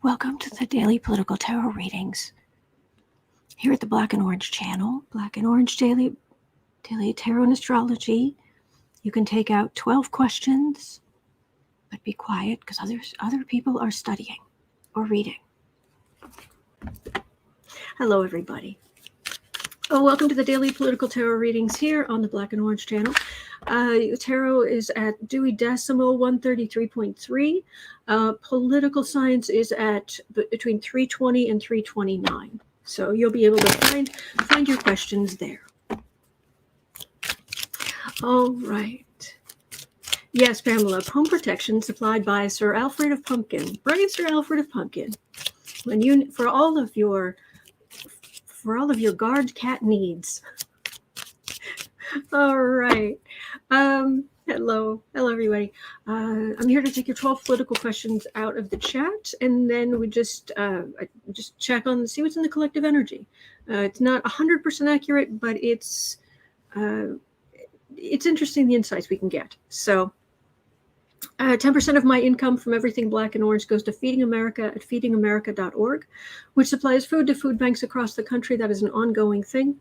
Welcome to the Daily Political Tarot Readings here at the Black and Orange channel, Black and Orange Daily Tarot and Astrology. You can take out 12 questions, but be quiet because other people are studying or reading. Hello, everybody. Welcome to the Daily Political Tarot Readings here on the Black and Orange channel. Tarot is at Dewey Decimal 133.3. Political science is at between 320 and 329. So you'll be able to find your questions there. All right. Yes, Pamela, home protection supplied by Sir Alfred of Pumpkin. Brave Sir Alfred of Pumpkin. For all of your guard cat needs. All right. Hello everybody. I'm here to take your 12 political questions out of the chat, and then we just check on, see what's in the collective energy. It's not 100% accurate, but it's interesting the insights we can get. So 10% of my income from everything Black and Orange goes to Feeding America at feedingamerica.org, which supplies food to food banks across the country. That is an ongoing thing.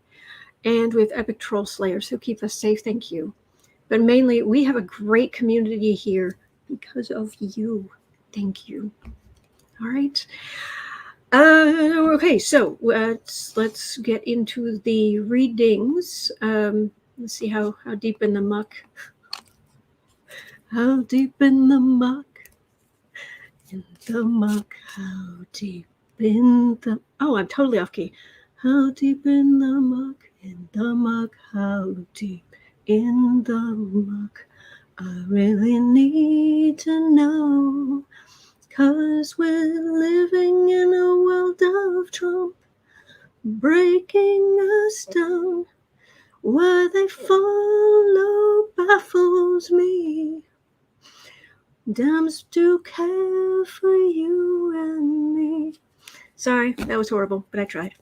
And we have epic troll slayers who keep us safe. Thank you. But mainly, we have a great community here because of you. Thank you. All right. Okay, so let's get into the readings. Let's see how deep in the muck. How deep in the muck? In the muck, how deep in the... Oh, I'm totally off key. How deep in the muck? In the muck, how deep in the muck? I really need to know, 'cause we're living in a world of Trump, breaking us down. Why they follow baffles me. Dems do care for you and me. Sorry, that was horrible, but I tried.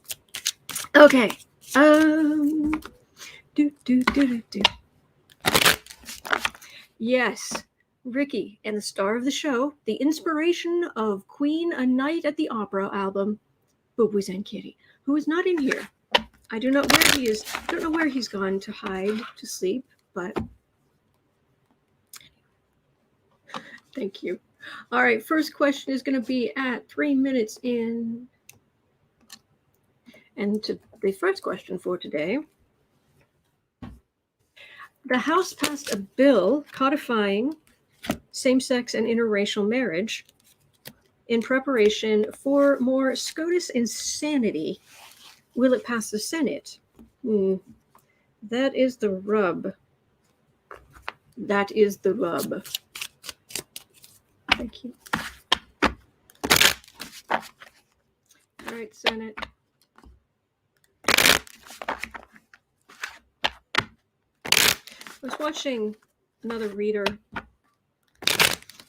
Okay. Yes, Ricky and the star of the show, the inspiration of Queen A Night at the Opera album, Boo Boos and Kitty, who is not in here. I do not know where he is. Don't know where he's gone to hide, to sleep, but thank you. All right, first question is going to be at 3 minutes in. And the first question for today. The House passed a bill codifying same-sex and interracial marriage in preparation for more SCOTUS insanity. Will it pass the Senate? That is the rub. That is the rub. Thank you. All right, Senate. I was watching another reader,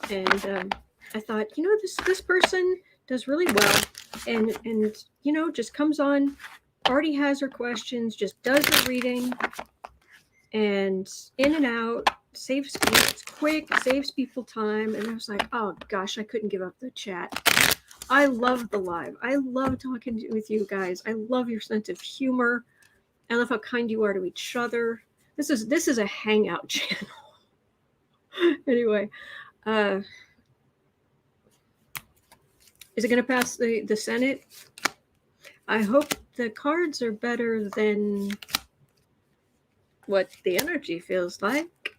and I thought, this person does really well, and just comes on, already has her questions, just does her reading, and in and out, saves, it's quick, saves people time. And I was like, oh gosh, I couldn't give up the chat. I love the live. I love talking with you guys. I love your sense of humor. I love how kind you are to each other. This is a hangout channel. Anyway, is it going to pass the Senate? I hope the cards are better than what the energy feels like.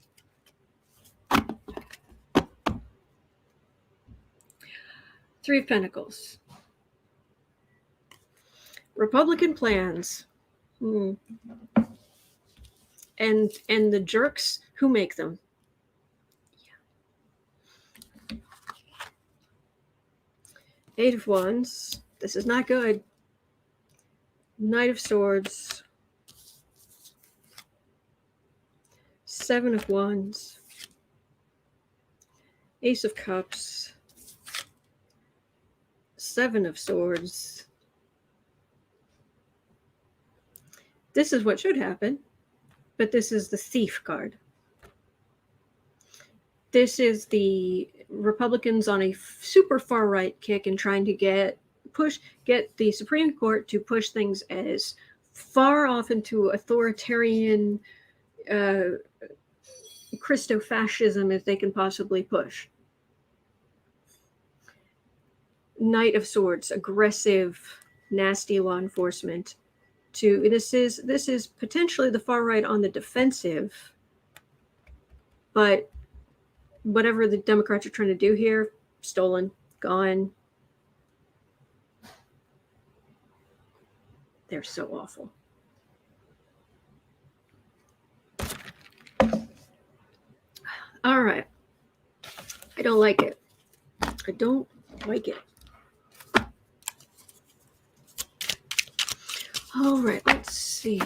Three of Pentacles. Republican plans. And the jerks who make them. Yeah. Eight of Wands. This is not good. Knight of Swords. Seven of Wands. Ace of Cups. Seven of Swords. This is what should happen, but this is the Thief card. this is the Republicans on a super far right kick and trying to get the Supreme Court to push things as far off into authoritarian Christo-fascism as they can possibly push. Knight of Swords, aggressive, nasty law enforcement. This is potentially the far right on the defensive, but whatever the Democrats are trying to do here, stolen, gone. They're so awful. All right. I don't like it. I don't like it. All right, let's see.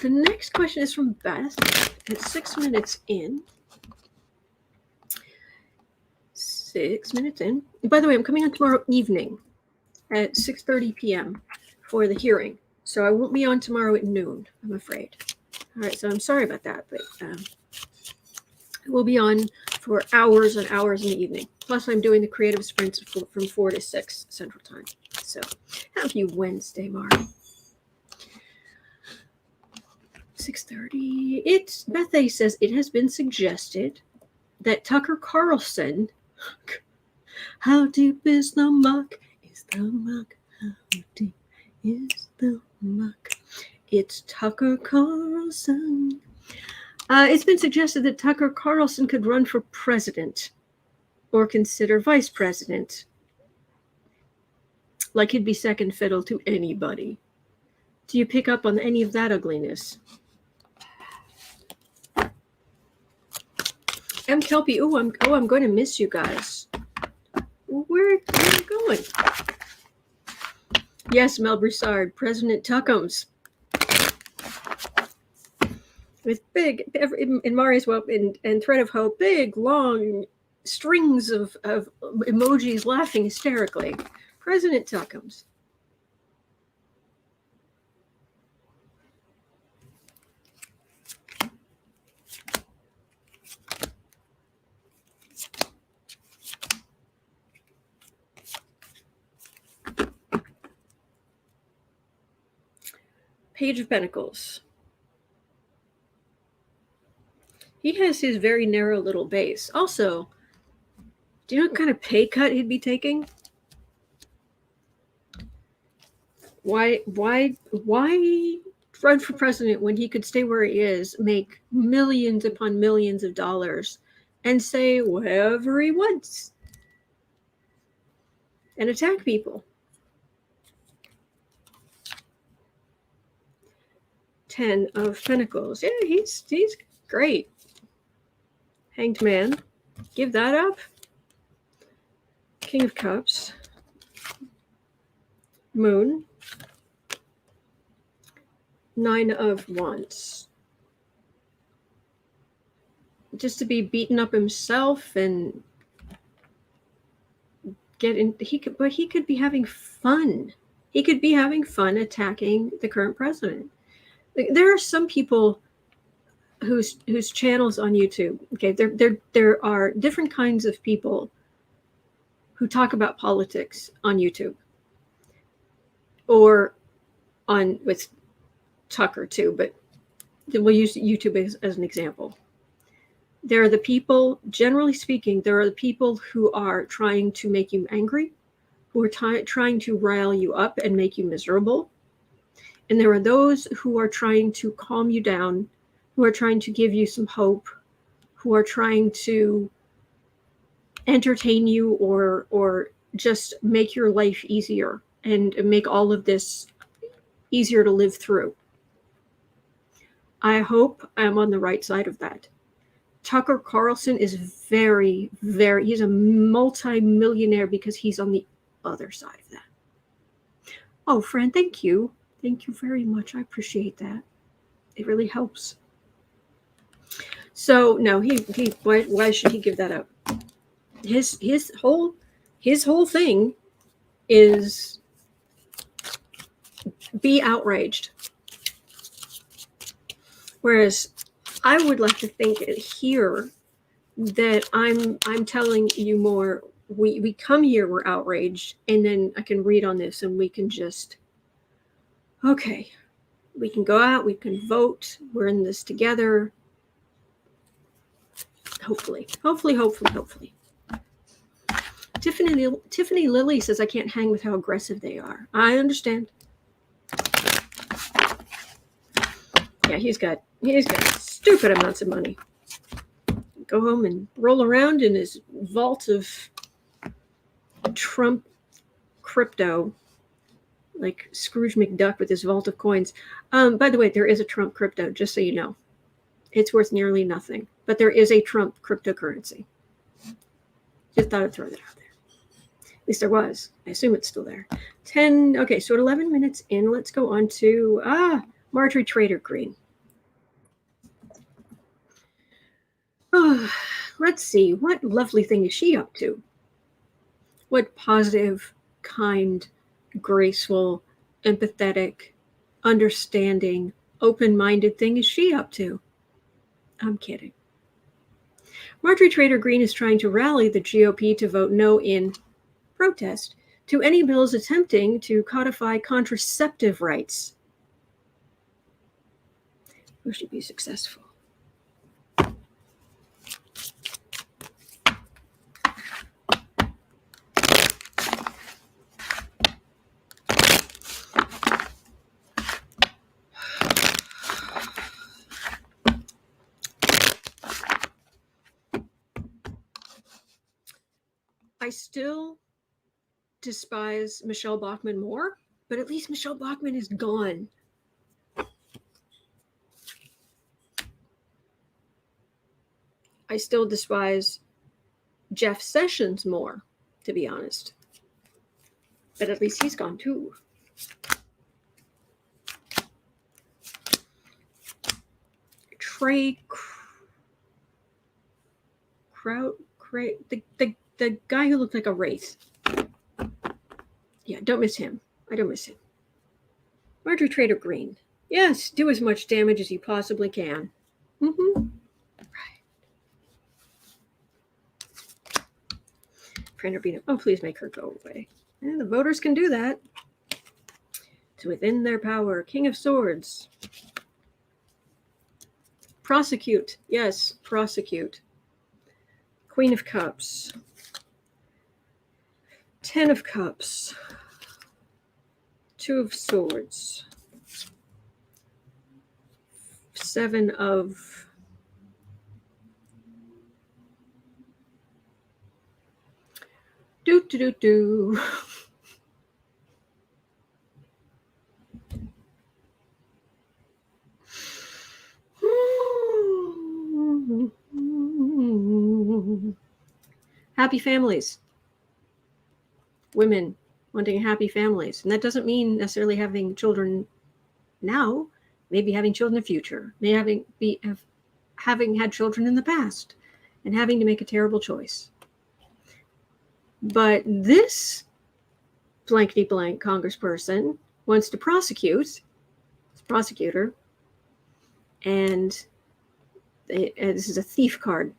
The next question is from Beth. It's 6 minutes in. 6 minutes in. By the way, I'm coming on tomorrow evening at 6:30 p.m. for the hearing. So I won't be on tomorrow at noon, I'm afraid. All right, so I'm sorry about that, but we'll be on for hours and hours in the evening. Plus, I'm doing the creative sprints from 4 to 6 Central Time. So, happy Wednesday, Mari. 6:30. Beth says it has been suggested that Tucker Carlson. How deep is the muck? Is the muck? How deep is the muck? It's Tucker Carlson. It's been suggested that Tucker Carlson could run for president or consider vice president. Like he'd be second fiddle to anybody. Do you pick up on any of that ugliness? M. Kelpie, I'm going to miss you guys. Where are you going? Yes, Mel Broussard, President Tuckums. With big, in Mari's well, and Thread of Hope, big, long strings of emojis laughing hysterically. President Tuckums. Page of Pentacles. He has his very narrow little base. Also, do you know what kind of pay cut he'd be taking? Why run for president when he could stay where he is, make millions upon millions of dollars, and say whatever he wants and attack people? 10 of Pentacles. Yeah, he's great. Hanged Man. Give that up. King of Cups. Moon. 9 of Wands. Just to be beaten up himself and he could be having fun. He could be having fun attacking the current president. There are some people whose channels on YouTube. Okay, there are different kinds of people who talk about politics on YouTube, or on with Tucker too. But we'll use YouTube as an example. There are the people, generally speaking, there are the people who are trying to make you angry, who are trying to rile you up and make you miserable. And there are those who are trying to calm you down, who are trying to give you some hope, who are trying to entertain you or just make your life easier and make all of this easier to live through. I hope I'm on the right side of that. Tucker Carlson is very, very, he's a multi-millionaire because he's on the other side of that. Oh, friend, thank you. Thank you very much. I appreciate that. It really helps. So no, why should he give that up? His whole thing is be outraged. Whereas I would like to think here that I'm telling you more. We come here, we're outraged, and then I can read on this and we can just, okay, we can go out, we can vote, we're in this together. Hopefully. Tiffany Lilly says I can't hang with how aggressive they are. I understand. Yeah, he's got stupid amounts of money. Go home and roll around in his vault of Trump crypto, like Scrooge McDuck with his vault of coins. By the way, there is a Trump crypto, just so you know. It's worth nearly nothing, but there is a Trump cryptocurrency. Just thought I'd throw that out there. At least there was. I assume it's still there. 10. Okay, so at 11 minutes in, let's go on to Marjorie Trader Greene. Oh, let's see. What lovely thing is she up to? What positive, kind, graceful, empathetic, understanding, open-minded thing is she up to? I'm kidding. Marjorie Trader Greene is trying to rally the GOP to vote no in protest to any bills attempting to codify contraceptive rights. Will she be successful? I still despise Michelle Bachmann more, but at least Michelle Bachmann is gone. I still despise Jeff Sessions more, to be honest. But at least he's gone too. Trey the guy who looked like a wraith. Yeah, don't miss him. I don't miss him. Marjorie Trader Greene. Yes, do as much damage as you possibly can. Mm-hmm. Right. Printer Beano. Oh, please make her go away. And the voters can do that. It's within their power. King of Swords. Prosecute. Yes, prosecute. Queen of Cups. 10 of Cups. 2 of Swords. 7 of do. Happy families. Women wanting happy families. And that doesn't mean necessarily having children now, maybe having children in the future, maybe having had children in the past and having to make a terrible choice. But this blankety blank congressperson wants to prosecute, prosecutor, and this is a thief card.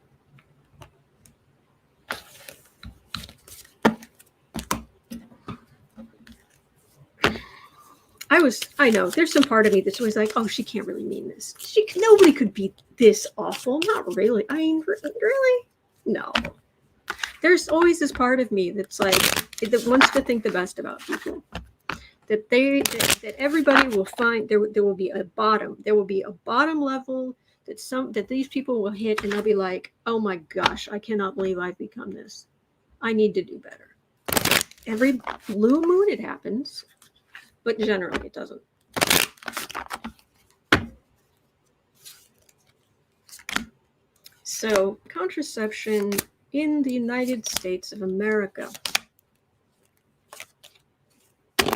I know there's some part of me that's always like, oh, she can't really mean this. Nobody could be this awful. Not really. I mean, really? No. There's always this part of me that's like, that wants to think the best about people. That everybody will find there will be a bottom. There will be a bottom level that these people will hit, and they'll be like, oh my gosh, I cannot believe I've become this. I need to do better. Every blue moon it happens. But generally, it doesn't. So, contraception in the United States of America. I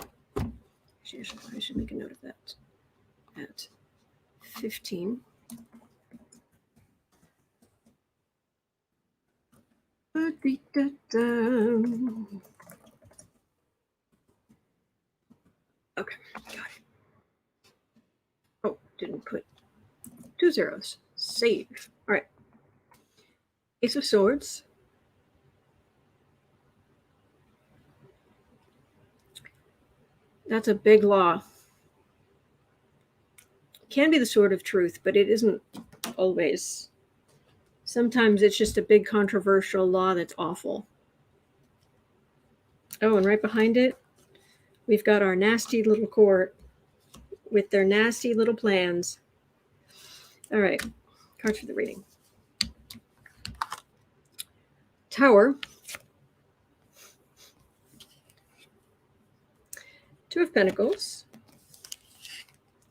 should make a note of that. At 15. Okay, got it. Oh, didn't put 2 zeros. Save. All right. Ace of Swords. That's a big law. Can be the sword of truth, but it isn't always. Sometimes it's just a big controversial law that's awful. Oh, and right behind it, we've got our nasty little court with their nasty little plans. All right, cards for the reading. Tower. Two of Pentacles.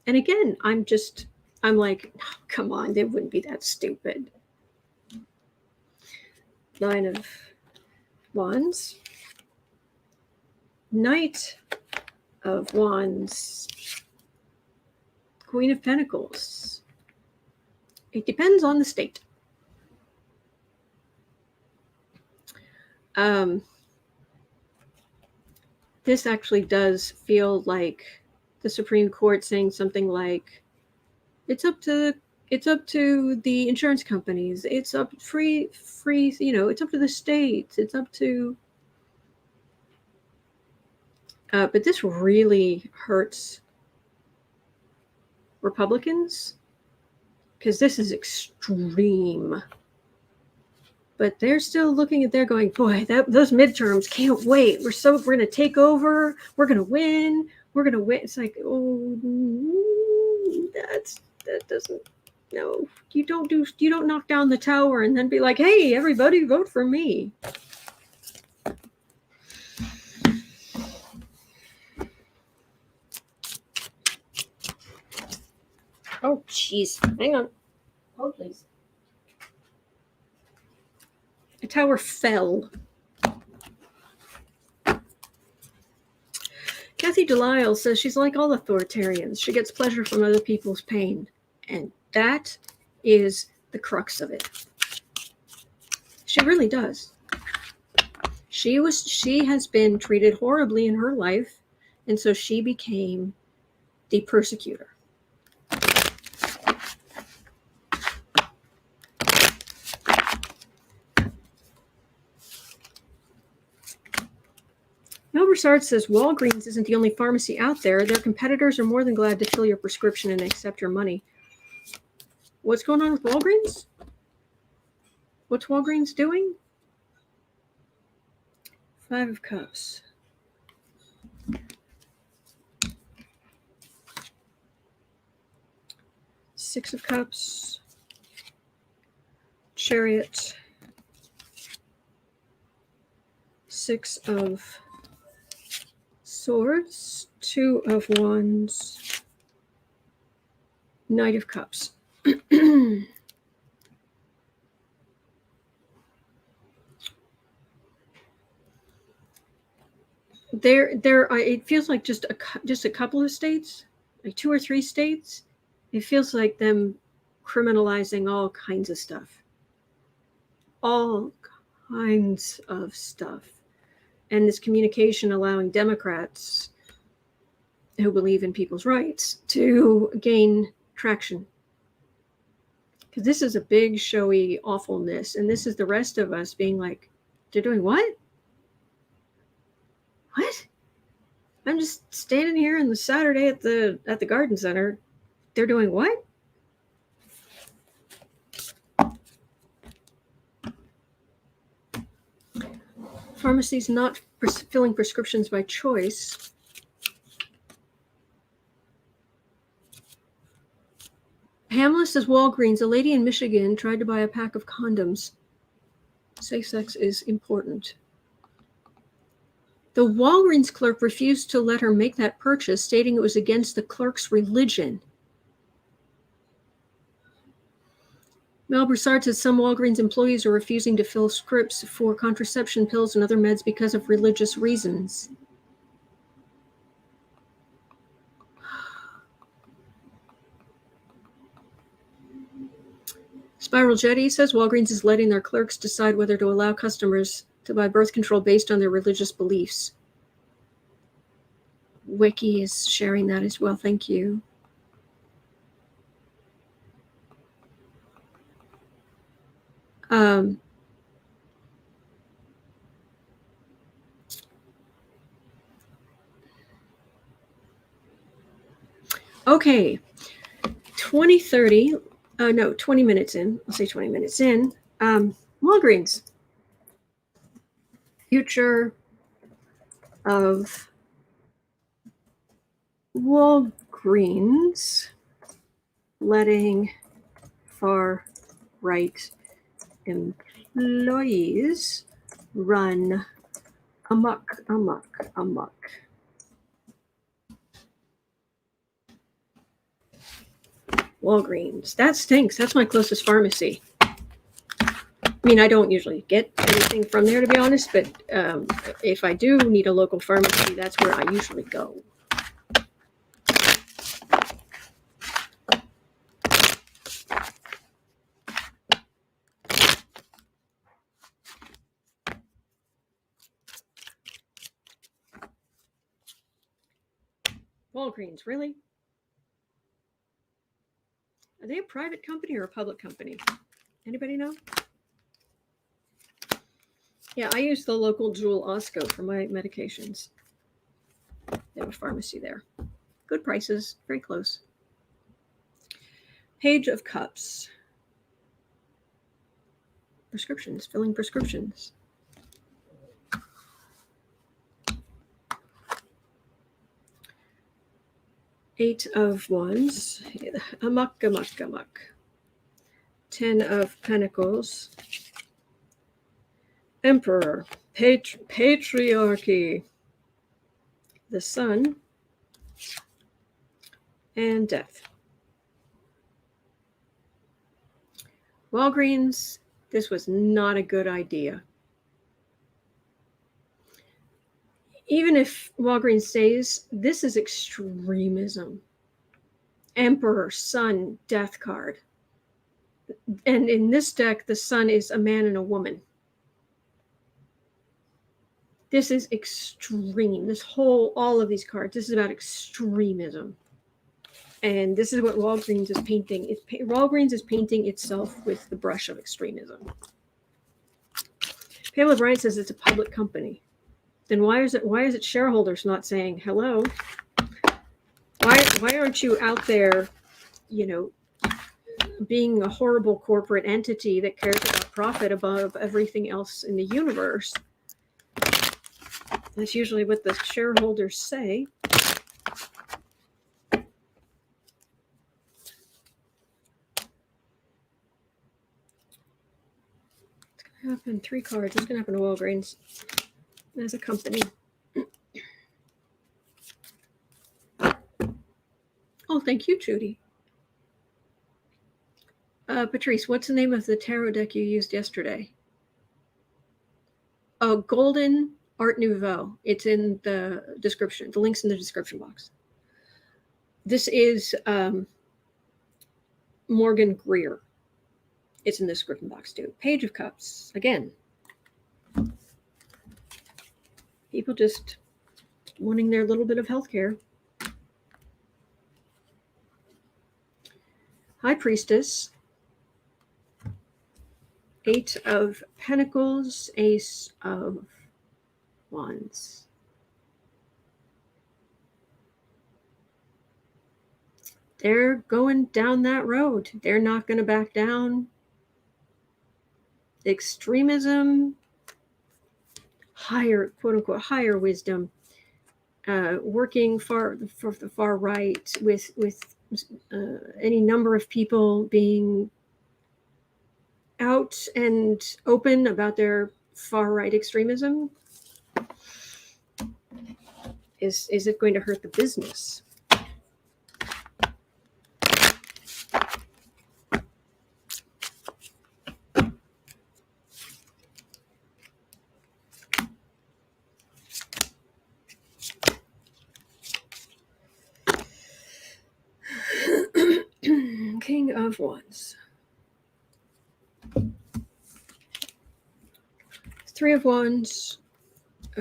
And again, I'm like, oh, come on, they wouldn't be that stupid. Nine of Wands. Knight of Wands. Queen of Pentacles. It depends on the state. This actually does feel like the Supreme Court saying something like, it's up to the insurance companies. It's up free, it's up to the states. It's up to but this really hurts Republicans because this is extreme. But they're still looking at there going, boy, those midterms, can't wait. We're going to take over. We're going to win. We're going to win. It's like, oh, that doesn't, no. You don't knock down the tower and then be like, hey, everybody vote for me. Oh, jeez. Hang on. Hold, please. The tower fell. Kathy Delisle says she's like all authoritarians. She gets pleasure from other people's pain. And that is the crux of it. She really does. She has been treated horribly in her life, and so she became the persecutor. Mel Broussard says Walgreens isn't the only pharmacy out there. Their competitors are more than glad to fill your prescription and accept your money. What's going on with Walgreens? What's Walgreens doing? Five of Cups. Six of Cups. Chariot. Six of Swords. Two of Wands. Knight of Cups. It feels like just a couple of states, like 2 or 3 states. It feels like them criminalizing all kinds of stuff. All kinds of stuff. And this communication allowing Democrats who believe in people's rights to gain traction. Because this is a big, showy awfulness. And this is the rest of us being like, they're doing what? What? I'm just standing here on the Saturday at the garden center. They're doing what? Pharmacies not filling prescriptions by choice. Pamela says Walgreens, a lady in Michigan tried to buy a pack of condoms. Safe sex is important. The Walgreens clerk refused to let her make that purchase, stating it was against the clerk's religion. Mel Broussard says some Walgreens employees are refusing to fill scripts for contraception pills and other meds because of religious reasons. Spiral Jetty says Walgreens is letting their clerks decide whether to allow customers to buy birth control based on their religious beliefs. Wiki is sharing that as well. Thank you. Okay, 2030. No, 20 minutes in. I'll say 20 minutes in. Walgreens. Future of Walgreens letting far right employees run amok. Walgreens. That stinks. That's my closest pharmacy. I mean, I don't usually get anything from there, to be honest, but if I do need a local pharmacy, that's where I usually go. Walgreens, really? Are they a private company or a public company? Anybody know? Yeah, I use the local Jewel Osco for my medications. They have a pharmacy there. Good prices, very close. Page of cups. Prescriptions, filling prescriptions. Eight of Wands. Amock. 10 of Pentacles. Emperor. Patriarchy. The Sun. And Death. Walgreens, this was not a good idea. Even if Walgreens stays, this is extremism. Emperor, Sun, Death card. And in this deck, the Sun is a man and a woman. This is extreme. All of these cards, this is about extremism. And this is what Walgreens is painting. Walgreens is painting itself with the brush of extremism. Pamela Bryant says it's a public company. Then why is it shareholders not saying hello? Why aren't you out there, being a horrible corporate entity that cares about profit above everything else in the universe? That's usually what the shareholders say. It's going to happen. 3 cards. It's going to happen to Walgreens as a company. Oh, thank you, Judy. Patrice, what's the name of the tarot deck you used yesterday? Oh, Golden Art Nouveau. It's in the description. The link's in the description box. This is Morgan Greer. It's in the description box too. Page of Cups. Again, people just wanting their little bit of healthcare. High Priestess. 8 of Pentacles. Ace of Wands. They're going down that road. They're not going to back down. Extremism, higher, quote unquote, higher wisdom, working for the far right with any number of people being out and open about their far right extremism. Is it going to hurt the business? King of Wands. 3 of Wands,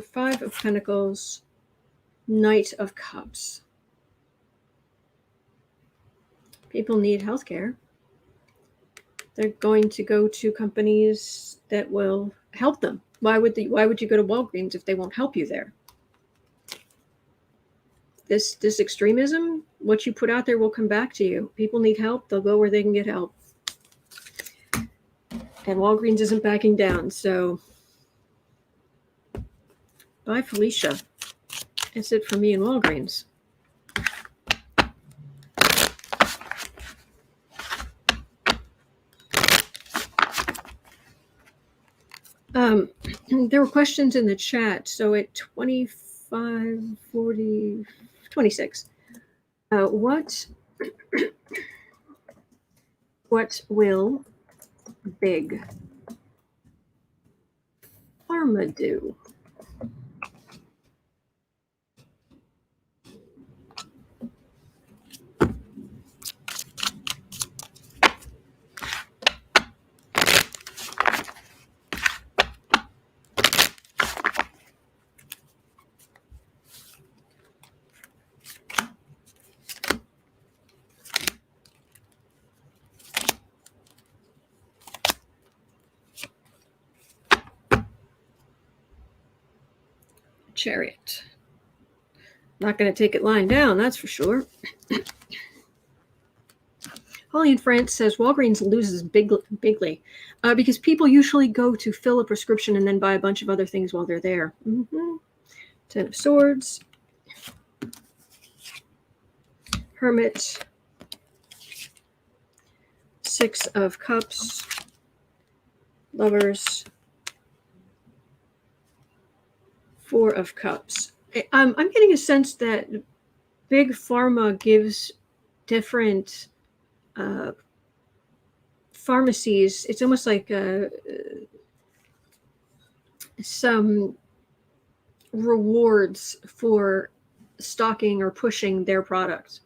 5 of Pentacles, Knight of Cups. People need healthcare. They're going to go to companies that will help them. Why would you go to Walgreens if they won't help you there? This extremism, what you put out there will come back to you. People need help, they'll go where they can get help. And Walgreens isn't backing down, so bye, Felicia. That's it for me and Walgreens. There were questions in the chat. So at 25, 40, 26, what will Big Pharma do? Chariot. Not going to take it lying down, that's for sure. Holly in France says Walgreens loses bigly because people usually go to fill a prescription and then buy a bunch of other things while they're there. Ten of Swords. Hermit. Six of Cups. Lovers. Four of Cups. I'm getting a sense that Big Pharma gives different pharmacies. It's almost like some rewards for stocking or pushing their products.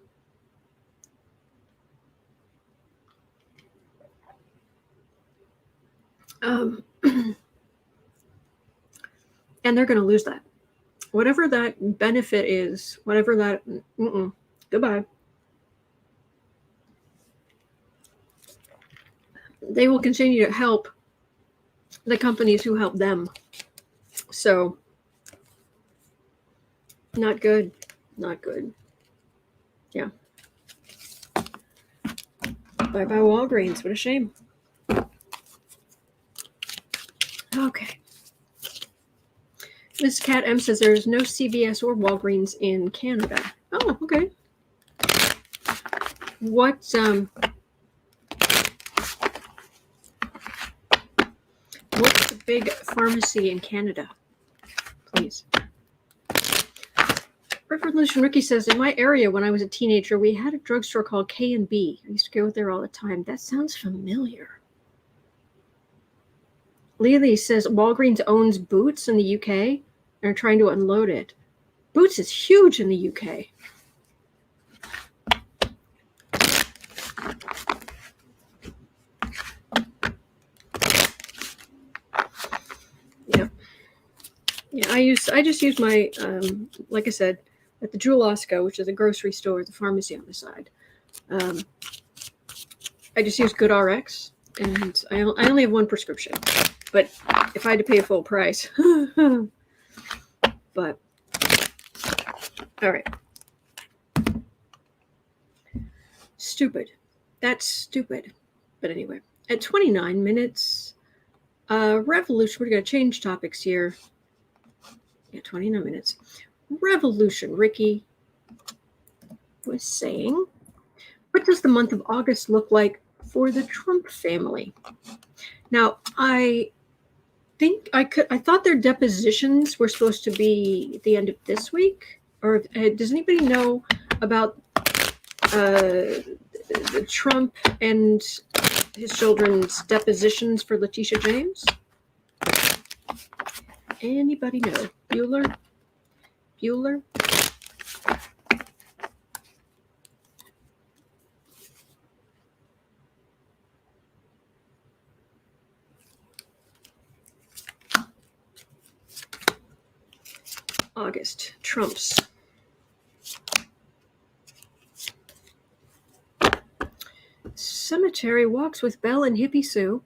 And they're going to lose that. Whatever that benefit is, whatever that, goodbye. They will continue to help the companies who help them. So, not good. Not good. Yeah. Bye-bye Walgreens. What a shame. Okay. Miss Cat M says there's no CVS or Walgreens in Canada. Oh, okay. What's the big pharmacy in Canada? Please. Revolution Ricky says, in my area when I was a teenager, we had a drugstore called K&B. I used to go there all the time. That sounds familiar. Lily says Walgreens owns Boots in the UK and are trying to unload it. Boots is huge in the UK. Yeah, I just use my like I said, at the Jewel Osco, which is a grocery store with a pharmacy on the side. I just use GoodRx, and I only have one prescription. But if I had to pay a full price, but all right, stupid. That's stupid. But anyway, at 29 minutes, revolution. We're going to change topics here. Yeah, 29 minutes. Revolution. Ricky was saying, what does the month of August look like for the Trump family? Now, I thought their depositions were supposed to be at the end of this week. Or does anybody know about the Trump and his children's depositions for Letitia James? Anybody know? Bueller? August. Trump's. Cemetery walks with Belle and Hippie Sue.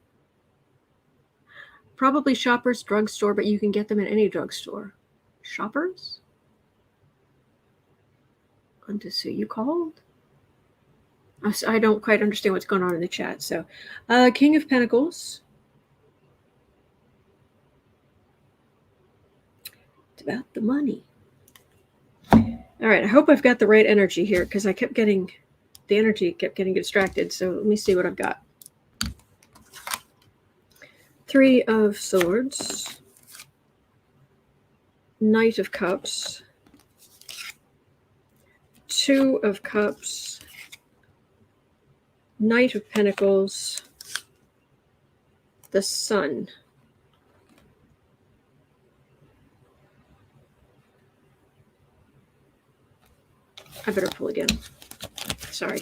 Probably Shoppers drugstore, but you can get them in any drugstore. Shoppers? Unto Sue, you called? I don't quite understand what's going on in the chat. So, King of Pentacles. It's about the money. All right, I hope I've got the right energy here because the energy kept getting distracted. So let me see what I've got. 3 of Swords. Knight of Cups. 2 of Cups. Knight of Pentacles. The Sun. I better pull again. Sorry.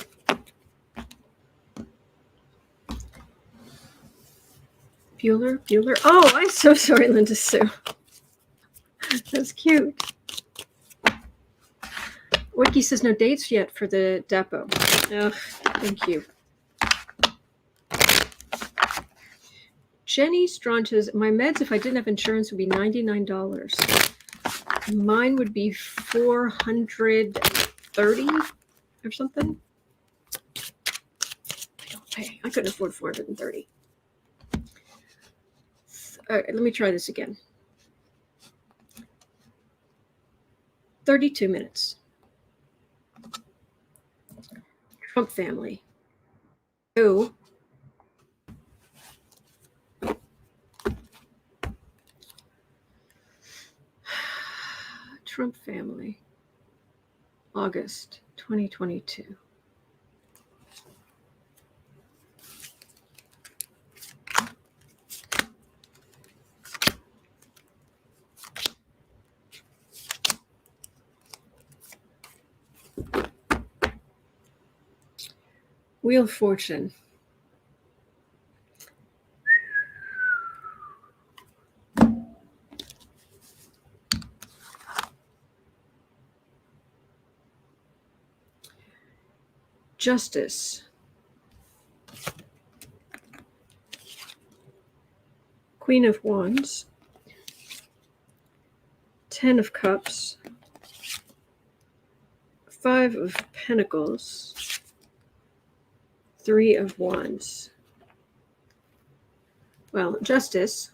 Bueller. Oh, I'm so sorry, Linda Sue. That's cute. Wiki says no dates yet for the depot. Oh, thank you. Jenny Straunches, my meds, if I didn't have insurance, would be $99. Mine would be $430 or something. I don't pay. I couldn't afford $430. All right, let me try this again. 32 minutes. Trump family. Who? Trump family. August 2022. Wheel of Fortune. Justice. Queen of Wands. 10 of Cups. 5 of Pentacles. 3 of Wands. Well, Justice.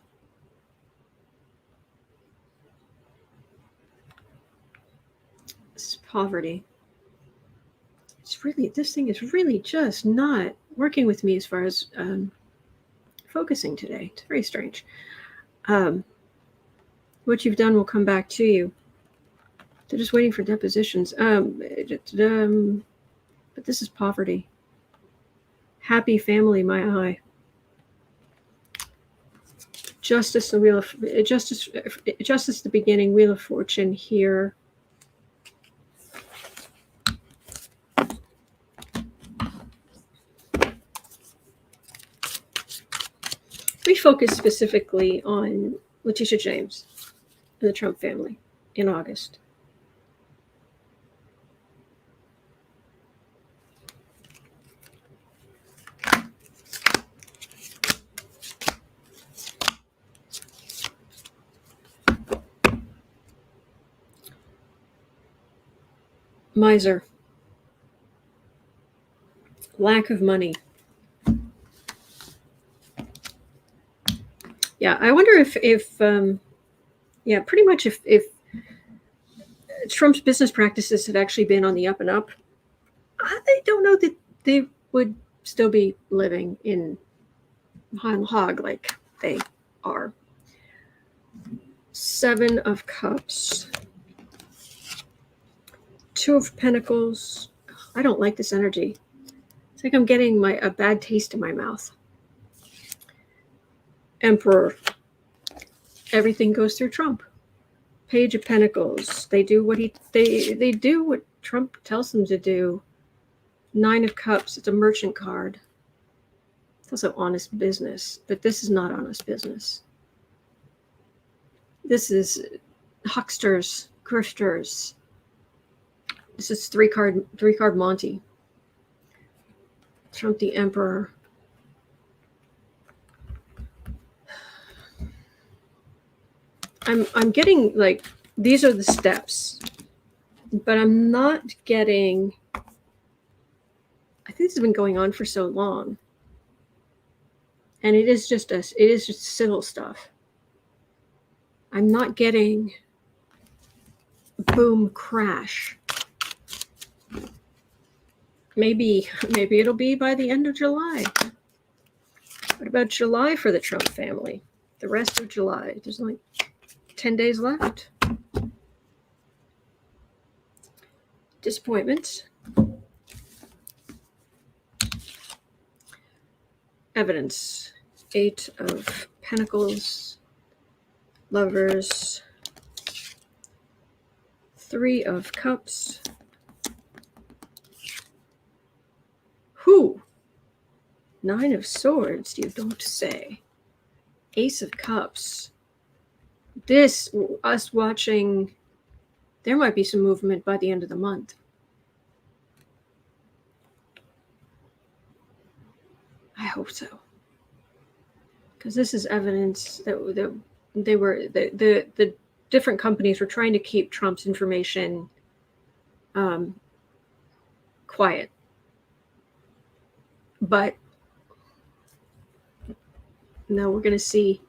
This is poverty. This thing is really just not working with me as far as focusing today. It's very strange. What you've done will come back to you. They're just waiting for depositions. But this is poverty. Happy family, my eye. Justice, the Wheel of Justice, the beginning, Wheel of Fortune here. We focus specifically on Letitia James and the Trump family in August. Miser. Lack of money. Yeah, I wonder if pretty much if Trump's business practices had actually been on the up and up, I don't know that they would still be living in hog like they are. 7 of Cups. 2 of Pentacles. I don't like this energy. It's like I'm getting a bad taste in my mouth. Emperor. Everything goes through Trump. Page of Pentacles. They do what they do what Trump tells them to do. 9 of Cups. It's a merchant card. It's also honest business, but this is not honest business. This is hucksters, grifters. This is three card Monty. Trump the Emperor. I'm getting like these are the steps, but I'm not getting. I think this has been going on for so long, and it is just civil stuff. I'm not getting boom crash. Maybe it'll be by the end of July. What about July for the Trump family? The rest of July. There's like 10 days left. Disappointments. Evidence. 8 of Pentacles. Lovers. 3 of Cups. Who? 9 of Swords, you don't say. Ace of Cups. This, us watching, there might be some movement by the end of the month. I hope so. Because this is evidence that they were, the different companies were trying to keep Trump's information quiet. But no, we're going to see.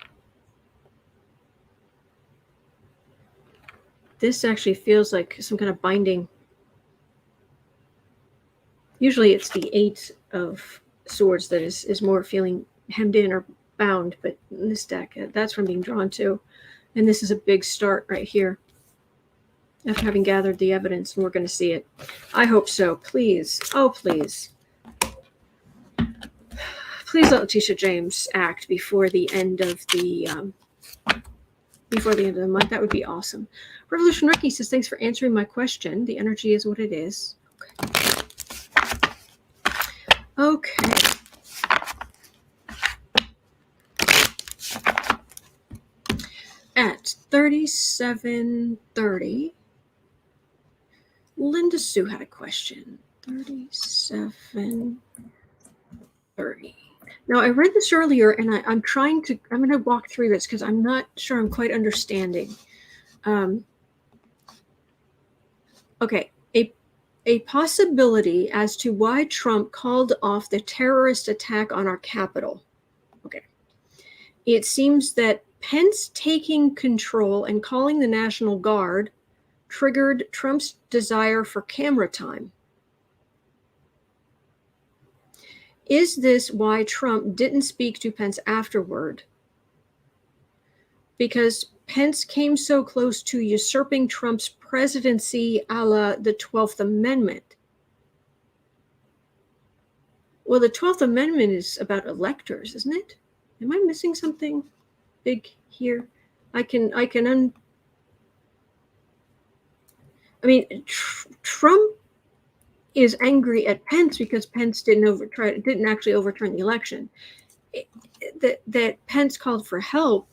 This actually feels like some kind of binding. Usually it's the 8 of Swords that is more feeling hemmed in or bound, but in this deck, that's from being drawn too. And this is a big start right here. After having gathered the evidence, and we're going to see it. I hope so. Please. Oh, please. Please let Letitia James act before the end of the month. That would be awesome. Revolution Ricky says, thanks for answering my question. The energy is what it is. Okay. At 37:30, Linda Sue had a question. 37:30. Now, I read this earlier, and I'm going to walk through this because I'm not sure I'm quite understanding. Okay, a possibility as to why Trump called off the terrorist attack on our Capitol. Okay. It seems that Pence taking control and calling the National Guard triggered Trump's desire for camera time. Is this why Trump didn't speak to Pence afterward? Because Pence came so close to usurping Trump's presidency a la the 12th Amendment. Well, the 12th Amendment is about electors, isn't it? Am I missing something big here? Trump is angry at Pence because Pence didn't actually overturn the election. That Pence called for help.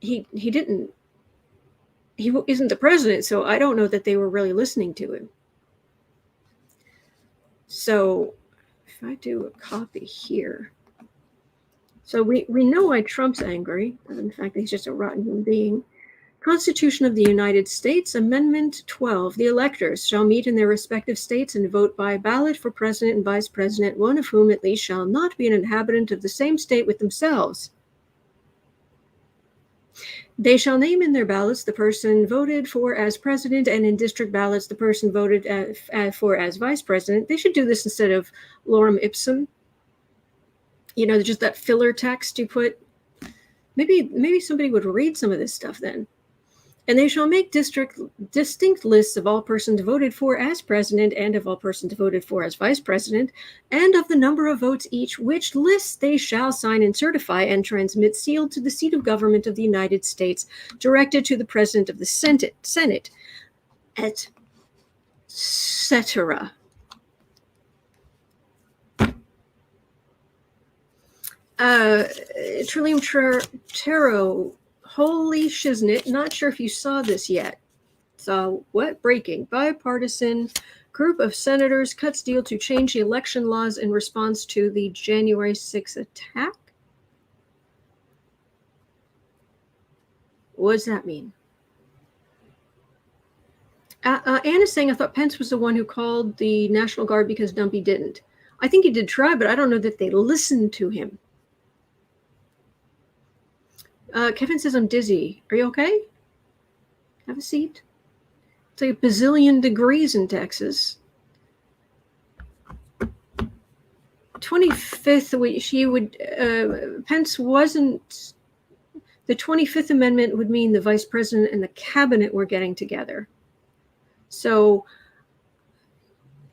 He didn't. He isn't the president, so I don't know that they were really listening to him. So if I do a copy here, so we know why Trump's angry. In fact, he's just a rotten human being. Constitution of the United States, Amendment 12. The electors shall meet in their respective states and vote by ballot for president and vice president, one of whom at least shall not be an inhabitant of the same state with themselves. They shall name in their ballots the person voted for as president, and in district ballots the person voted for as vice president. They should do this instead of lorem ipsum. You know, just that filler text you put. Maybe somebody would read some of this stuff then. And they shall make distinct lists of all persons voted for as president and of all persons voted for as vice president, and of the number of votes each, which lists they shall sign and certify and transmit sealed to the seat of government of the United States, directed to the president of the Senate, etc. Trillium Tarot. Holy shiznit, not sure if you saw this yet. So what? Breaking. Bipartisan Group of senators cuts deal to change the election laws in response to the January 6th attack. What does that mean? Anne is saying, I thought Pence was the one who called the National Guard because Dumpy didn't. I think he did try, but I don't know that they listened to him. Kevin says, I'm dizzy. Are you okay? Have a seat. It's like a bazillion degrees in Texas. 25th, Pence wasn't, the 25th Amendment would mean the vice president and the cabinet were getting together. So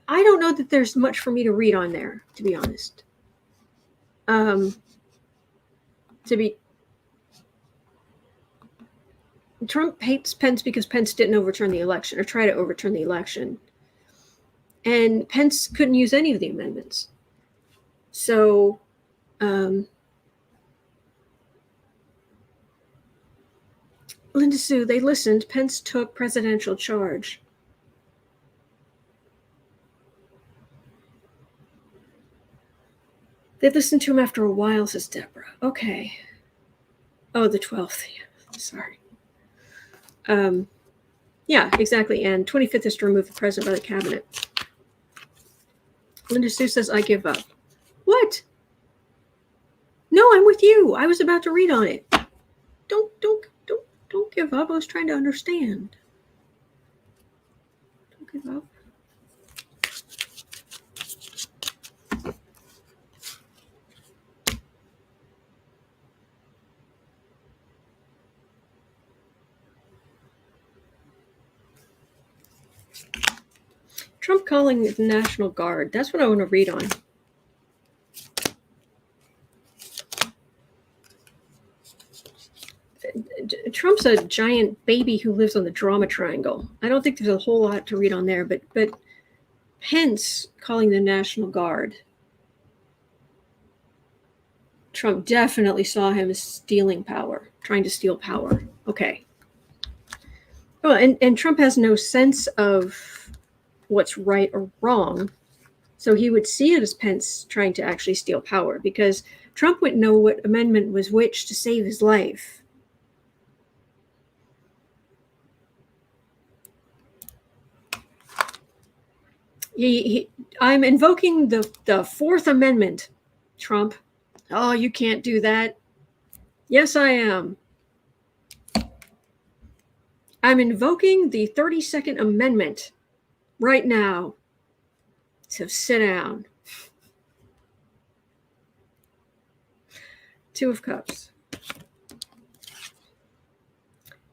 I don't know that there's much for me to read on there, to be honest. Trump hates Pence because Pence didn't overturn the election or try to overturn the election. And Pence couldn't use any of the amendments. So, Linda Sue, they listened. Pence took presidential charge. They listened to him after a while, says Deborah. Okay. Oh, the 12th. Yeah, sorry. Yeah, exactly. And 25th is to remove the president by the cabinet. Linda Sue says, I give up. What? No, I'm with you. I was about to read on it. Don't give up. I was trying to understand. Don't give up. Trump calling the National Guard. That's what I want to read on. Trump's a giant baby who lives on the drama triangle. I don't think there's a whole lot to read on there, but Pence calling the National Guard. Trump definitely saw him as stealing power, trying to steal power. Okay. Oh, and Trump has no sense of what's right or wrong. So he would see it as Pence trying to actually steal power because Trump wouldn't know what amendment was which to save his life. I'm invoking the Fourth Amendment, Trump. Oh, you can't do that. Yes, I am. I'm invoking the 32nd Amendment right now. So sit down. Two of Cups.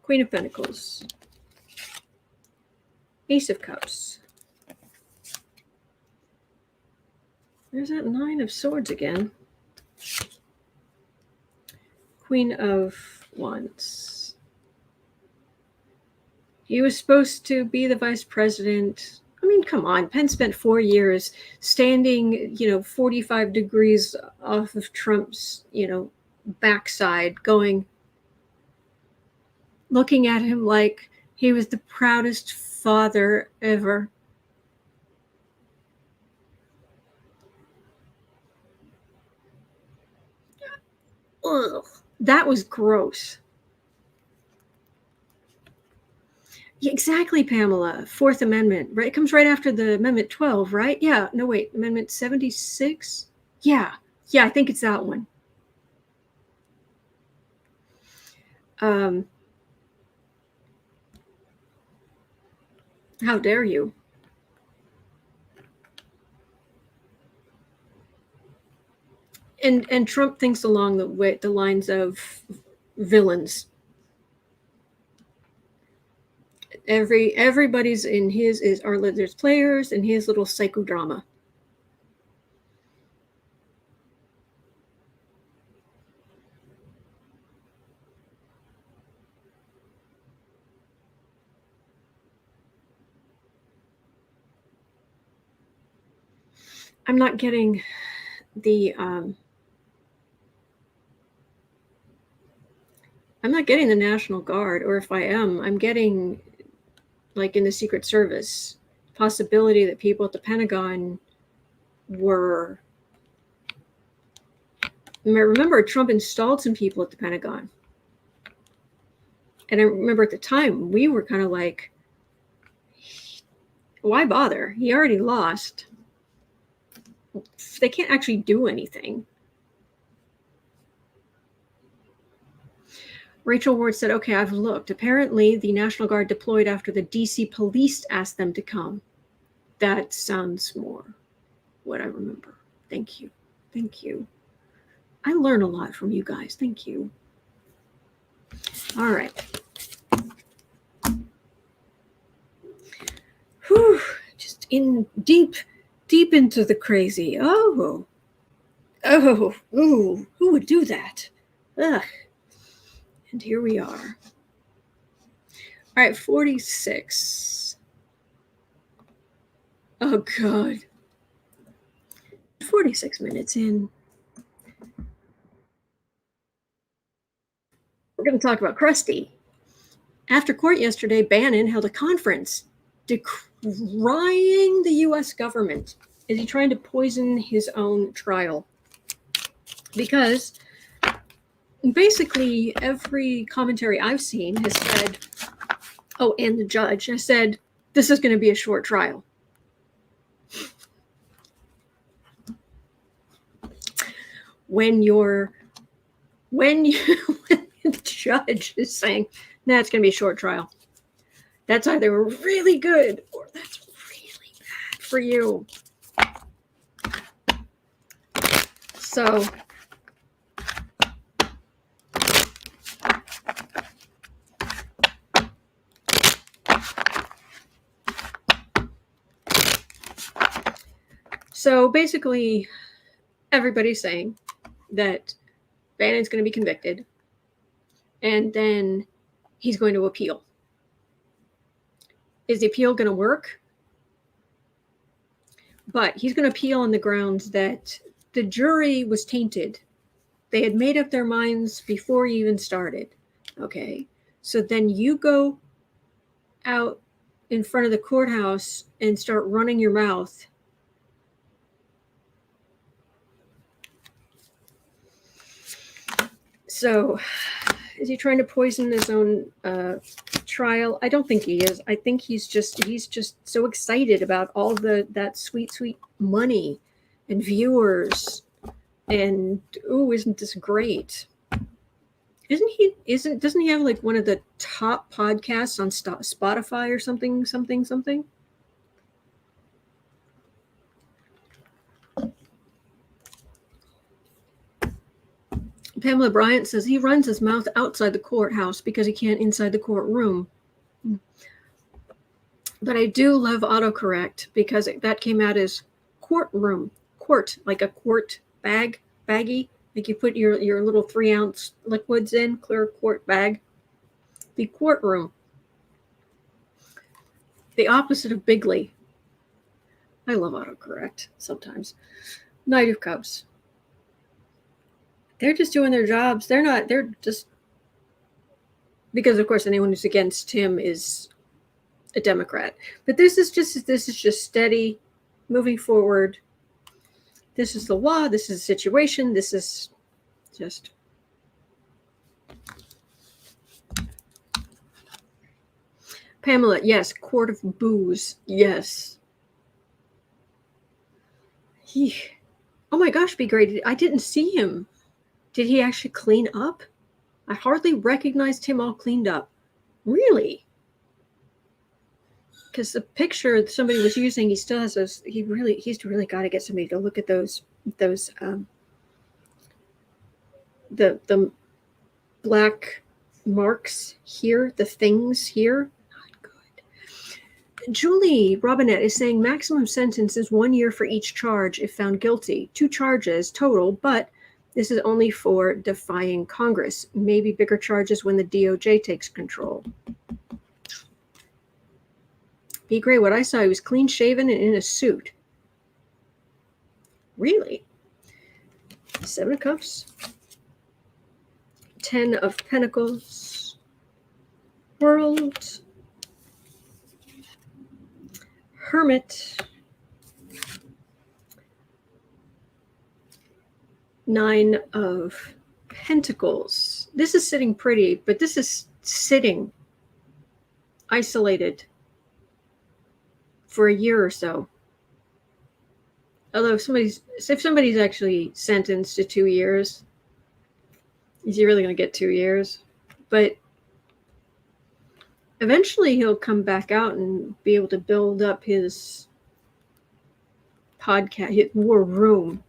Queen of Pentacles. Ace of Cups. There's that Nine of Swords again. Queen of Wands. He was supposed to be the vice president. I mean, come on. Pence spent 4 years standing, 45 degrees off of Trump's, backside, looking at him like he was the proudest father ever. Ugh, that was gross. Yeah, exactly, Pamela. Fourth Amendment, right? It comes right after the Amendment 12, right? Yeah. No, wait. Amendment 76? Yeah. Yeah, I think it's that one. How dare you? And Trump thinks along the lines of villains. Everybody's in there's players in his little psychodrama. I'm not getting the National Guard, or if I am, I'm getting like in the Secret Service, possibility that people at the Pentagon were. Remember, Trump installed some people at the Pentagon. And I remember at the time, we were kind of like, why bother? He already lost. They can't actually do anything. Rachel Ward said, okay, I've looked. Apparently, the National Guard deployed after the DC police asked them to come. That sounds more what I remember. Thank you. Thank you. I learn a lot from you guys. Thank you. All right. Whew. Just in deep into the crazy. Ooh, who would do that? Ugh. And here we are. All right, 46. Oh, God. 46 minutes in. We're going to talk about Krusty. After court yesterday, Bannon held a conference decrying the U.S. government. Is he trying to poison his own trial? Because basically every commentary I've seen has said, oh, and the judge has said, this is going to be a short trial. When the judge is saying, nah, it's going to be a short trial, that's either really good or that's really bad for you. So basically, everybody's saying that Bannon's going to be convicted and then he's going to appeal. Is the appeal going to work? But he's going to appeal on the grounds that the jury was tainted. They had made up their minds before you even started. Okay. So then you go out in front of the courthouse and start running your mouth. So is he trying to poison his own trial? I don't think he is. I think he's just so excited about all that sweet money and viewers, and isn't this great? Doesn't he have like one of the top podcasts on Spotify or something? Pamela Bryant says he runs his mouth outside the courthouse because he can't inside the courtroom. But I do love autocorrect because that came out as courtroom. Quart, like a quart baggie. Like you put your little 3-ounce liquids in, clear quart bag. The courtroom. The opposite of bigly. I love autocorrect sometimes. Knight of Cups. They're just doing their jobs. They're just, because of course anyone who's against him is a Democrat. But this is just steady, moving forward. This is the law. This is the situation. This is just. Pamela, yes. Quart of booze, yes. Oh my gosh, be great. I didn't see him. Did he actually clean up? I hardly recognized him all cleaned up. Really? Because the picture that somebody was using, he still has those. He's really got to get somebody to look at those the black marks here, the things here. Not good. Julie Robinette is saying maximum sentence is 1 year for each charge if found guilty. 2 charges total, but this is only for defying Congress. Maybe bigger charges when the DOJ takes control. Be great. What I saw, he was clean shaven and in a suit. Really? 7 of Cups. 10 of Pentacles. World. Hermit. 9 of Pentacles. This is sitting pretty, but this is sitting isolated for a year or so. Although if somebody's actually sentenced to 2 years, is he really going to get 2 years? But eventually he'll come back out and be able to build up his podcast, his war room.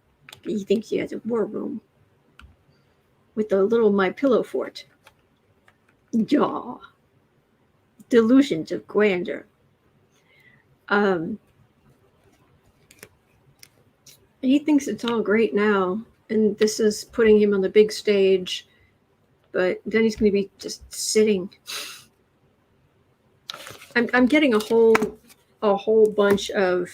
He thinks he has a war room with a little My Pillow fort. Yeah. Delusions of grandeur. He thinks it's all great now, and this is putting him on the big stage, but then he's going to be just sitting. I'm getting a whole bunch of,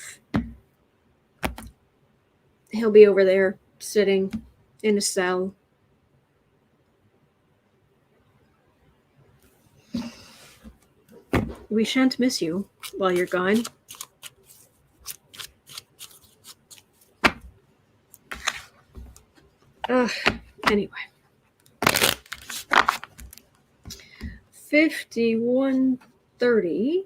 he'll be over there sitting in a cell. We shan't miss you while you're gone. Anyway. 5130.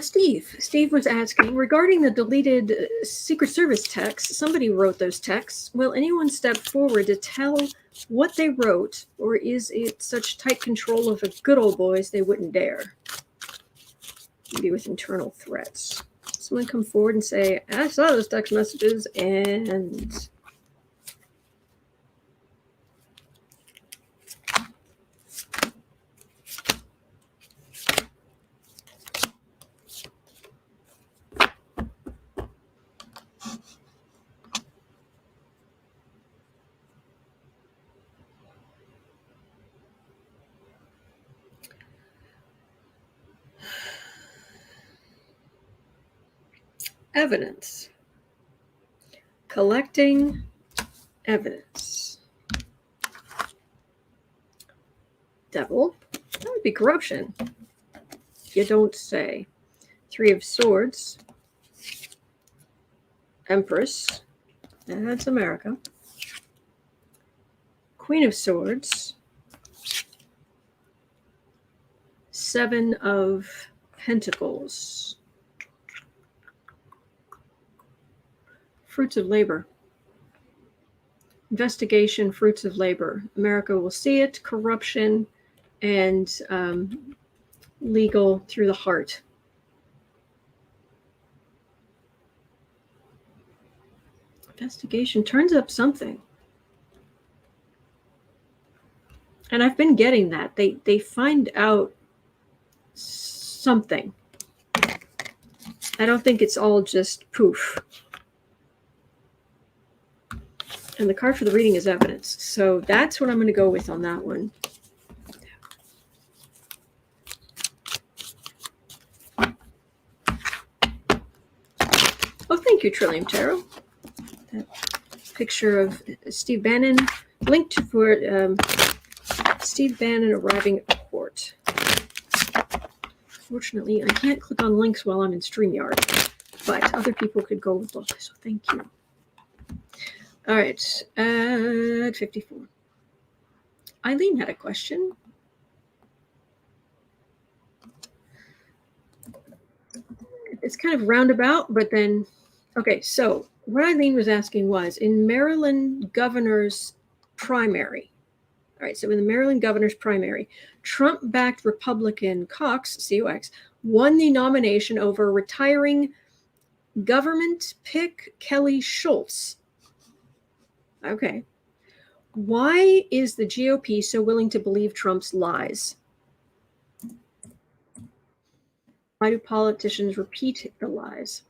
Steve was asking, regarding the deleted Secret Service texts, somebody wrote those texts. Will anyone step forward to tell what they wrote, or is it such tight control of the good old boys they wouldn't dare? Maybe with internal threats. Someone come forward and say, I saw those text messages and... Evidence. Collecting evidence. Devil. That would be corruption. You don't say. 3 of Swords. Empress. That's America. Queen of Swords. 7 of Pentacles. Fruits of labor. Investigation, fruits of labor. America will see it. Corruption and legal through the heart. Investigation turns up something. And I've been getting that. They find out something. I don't think it's all just poof. And the card for the reading is evidence. So that's what I'm going to go with on that one. Oh, thank you, Trillium Tarot. That picture of Steve Bannon. Linked for Steve Bannon arriving at court. Fortunately, I can't click on links while I'm in StreamYard, but other people could go look. So thank you. All right, at 54. Eileen had a question. It's kind of roundabout, but then, okay, so what Eileen was asking was, in Maryland governor's primary, all right, so in the Maryland governor's primary, Trump-backed Republican Cox, C-O-X, won the nomination over retiring government pick Kelly Schultz. Okay. Why is the GOP so willing to believe Trump's lies? Why do politicians repeat the lies?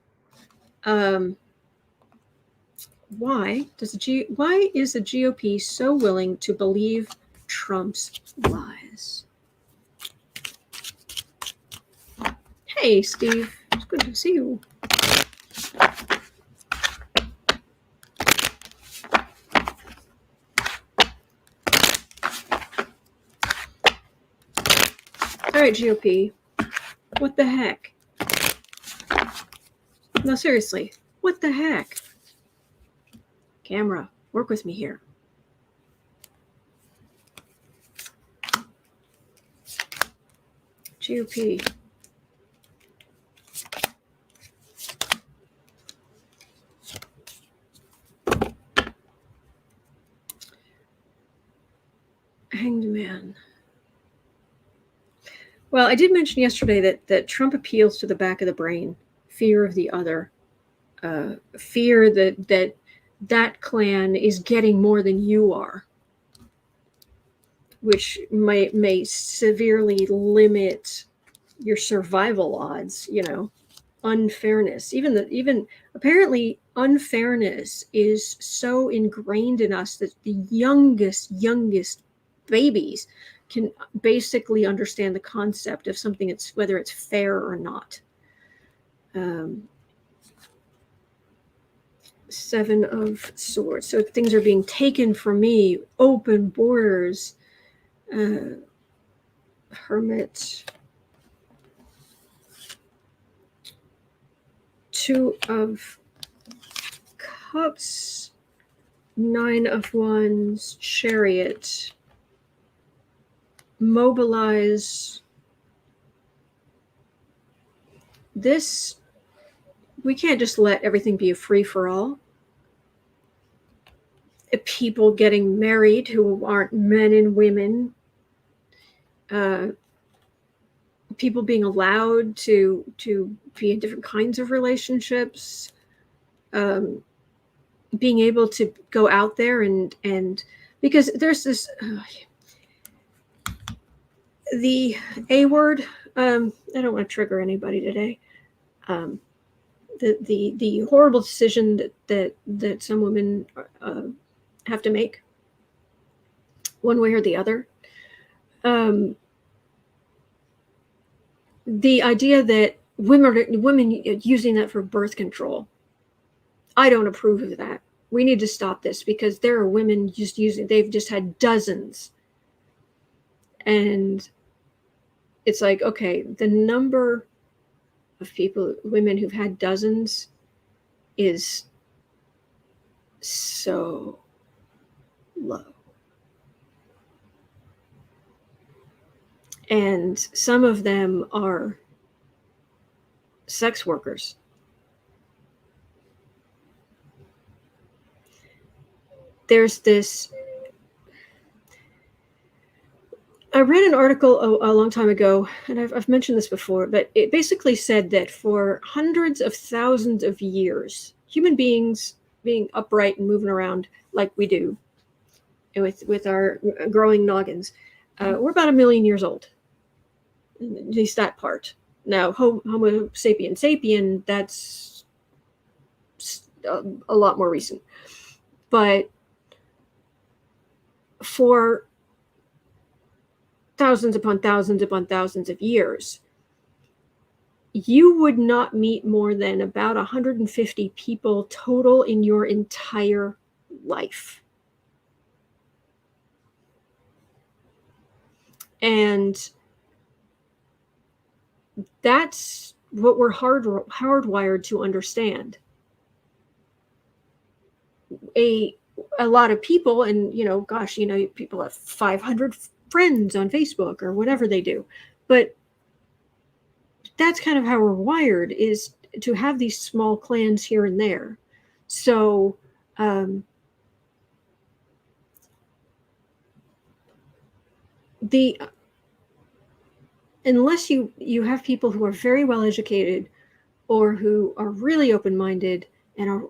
Why is the GOP so willing to believe Trump's lies? Hey, Steve. It's good to see you. All right, GOP. What the heck? No, seriously. What the heck? Camera, work with me here. GOP. Hanged man. Well, I did mention yesterday that Trump appeals to the back of the brain, fear of the other, fear that clan is getting more than you are, which may severely limit your survival odds. Unfairness. Even apparently unfairness is so ingrained in us that the youngest babies can basically understand the concept of something, whether it's fair or not. Seven of Swords. So things are being taken from me. Open borders. Hermit. Two of Cups. Nine of Wands. Chariot. Mobilize. This, we can't just let everything be a free-for-all. People getting married who aren't men and women. People being allowed to be in different kinds of relationships. Being able to go out there and because there's this the A word. I don't want to trigger anybody today. The horrible decision that some women have to make, one way or the other. The idea that women using that for birth control, I don't approve of that. We need to stop this because there are women just they've just had dozens. And it's like, okay, the number of women who've had dozens is so low. And some of them are sex workers. There's this, I read an article a long time ago, and I've mentioned this before, but it basically said that for hundreds of thousands of years, human beings being upright and moving around like we do with our growing noggins, we're about 1 million years old. At least that part. Now, Homo sapien, that's a lot more recent. But for thousands upon thousands upon thousands of years, you would not meet more than about 150 people total in your entire life. And that's what we're hardwired to understand. A lot of people, and people have 500 friends on Facebook or whatever they do, but that's kind of how we're wired, is to have these small clans here and there. So unless you have people who are very well educated or who are really open-minded and are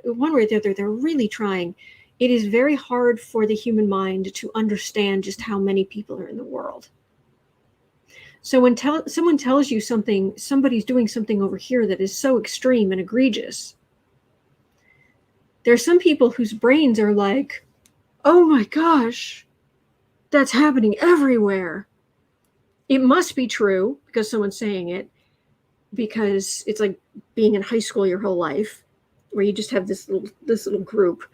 one way or the other, they're really trying, it is very hard for the human mind to understand just how many people are in the world. So when someone tells you somebody's doing something over here that is so extreme and egregious, there are some people whose brains are like, oh my gosh, that's happening everywhere. It must be true because someone's saying it, because it's like being in high school your whole life where you just have this little group,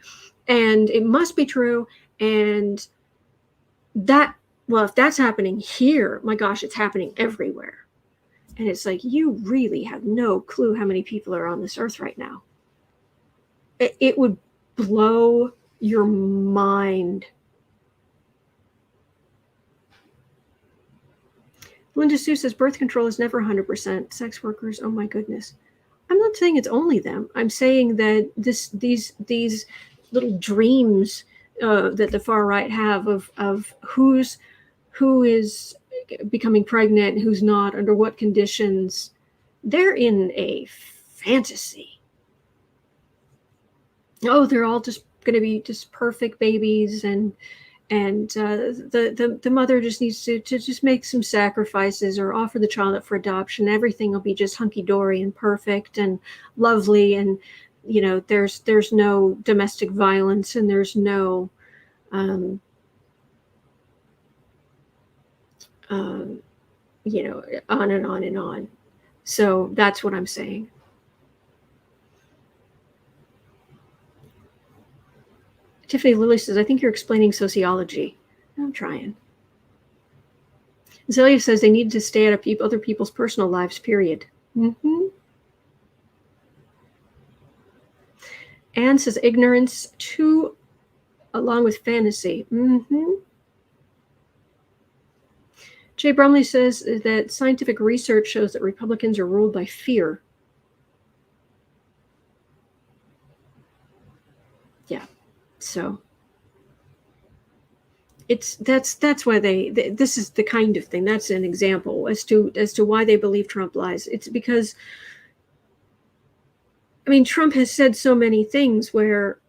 and it must be true. And that Well, if that's happening here, my gosh, it's happening everywhere. And it's like, you really have no clue how many people are on this earth right now. It would blow your mind. Linda Sue says birth control is never 100%. Sex workers, oh my goodness. I'm not saying it's only them. I'm saying that these little dreams that the far right have of who is becoming pregnant, who's not, under what conditions, they're in a fantasy. Oh, they're all just going to be just perfect babies, and the mother just needs to just make some sacrifices or offer the child up for adoption. Everything will be just hunky-dory and perfect and lovely, and there's no domestic violence, and there's no on and on and on. So that's what I'm saying. Tiffany Lilly says, I think you're explaining sociology. I'm trying. Zelia says they need to stay out of other people's personal lives, period. Mm-hmm. Anne says ignorance too, along with fantasy. Mm-hmm. Jay Brumley says that scientific research shows that Republicans are ruled by fear. Yeah. So that's why this is the kind of thing, that's an example as to why they believe Trump lies. It's because, I mean, Trump has said so many things where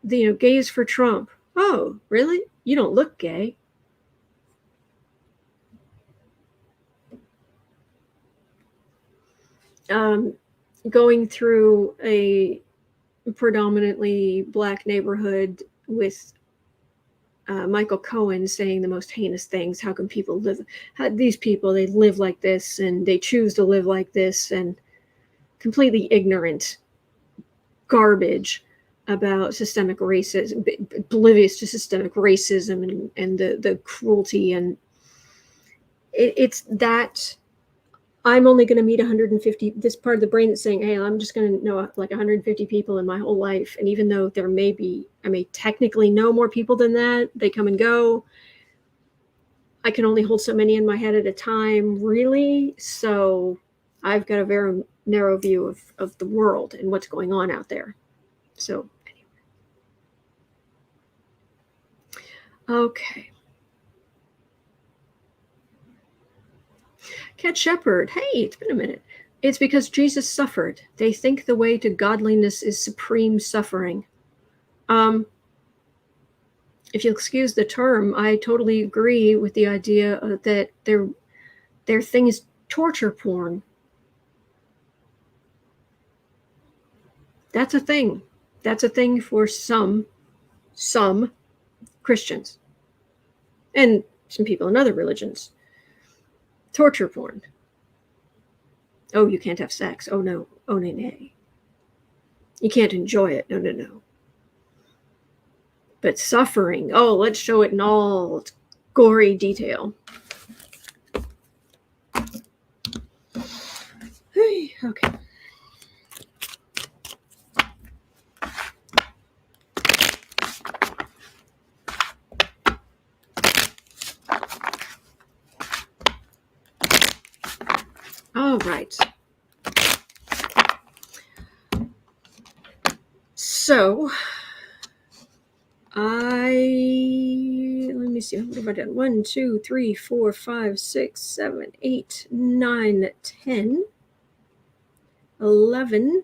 gays for Trump. Oh, really? You don't look gay. Going through a predominantly black neighborhood with Michael Cohen saying the most heinous things. How can people live? These people, they live like this and they choose to live like this, and completely ignorant garbage about systemic racism, oblivious to systemic racism and the cruelty. And it's that I'm only going to meet 150, this part of the brain that's saying, hey, I'm just going to know like 150 people in my whole life. And even though I may technically know more people than that, they come and go. I can only hold so many in my head at a time, really. So I've got a very narrow view of the world and what's going on out there. So anyway. Okay. Cat Shepherd, hey, it's been a minute. It's because Jesus suffered. They think the way to godliness is supreme suffering. If you'll excuse the term, I totally agree with the idea that their thing is torture porn. That's a thing. That's a thing for some Christians and some people in other religions. Torture porn. Oh, you can't have sex. Oh, no. Oh, nay. You can't enjoy it. No. But suffering. Oh, let's show it in all its gory detail. Hey, okay. All right. So, let me see, what have I done? 1, 2, 3, 4, 5, 6, 7, 8, 9, 10, 11.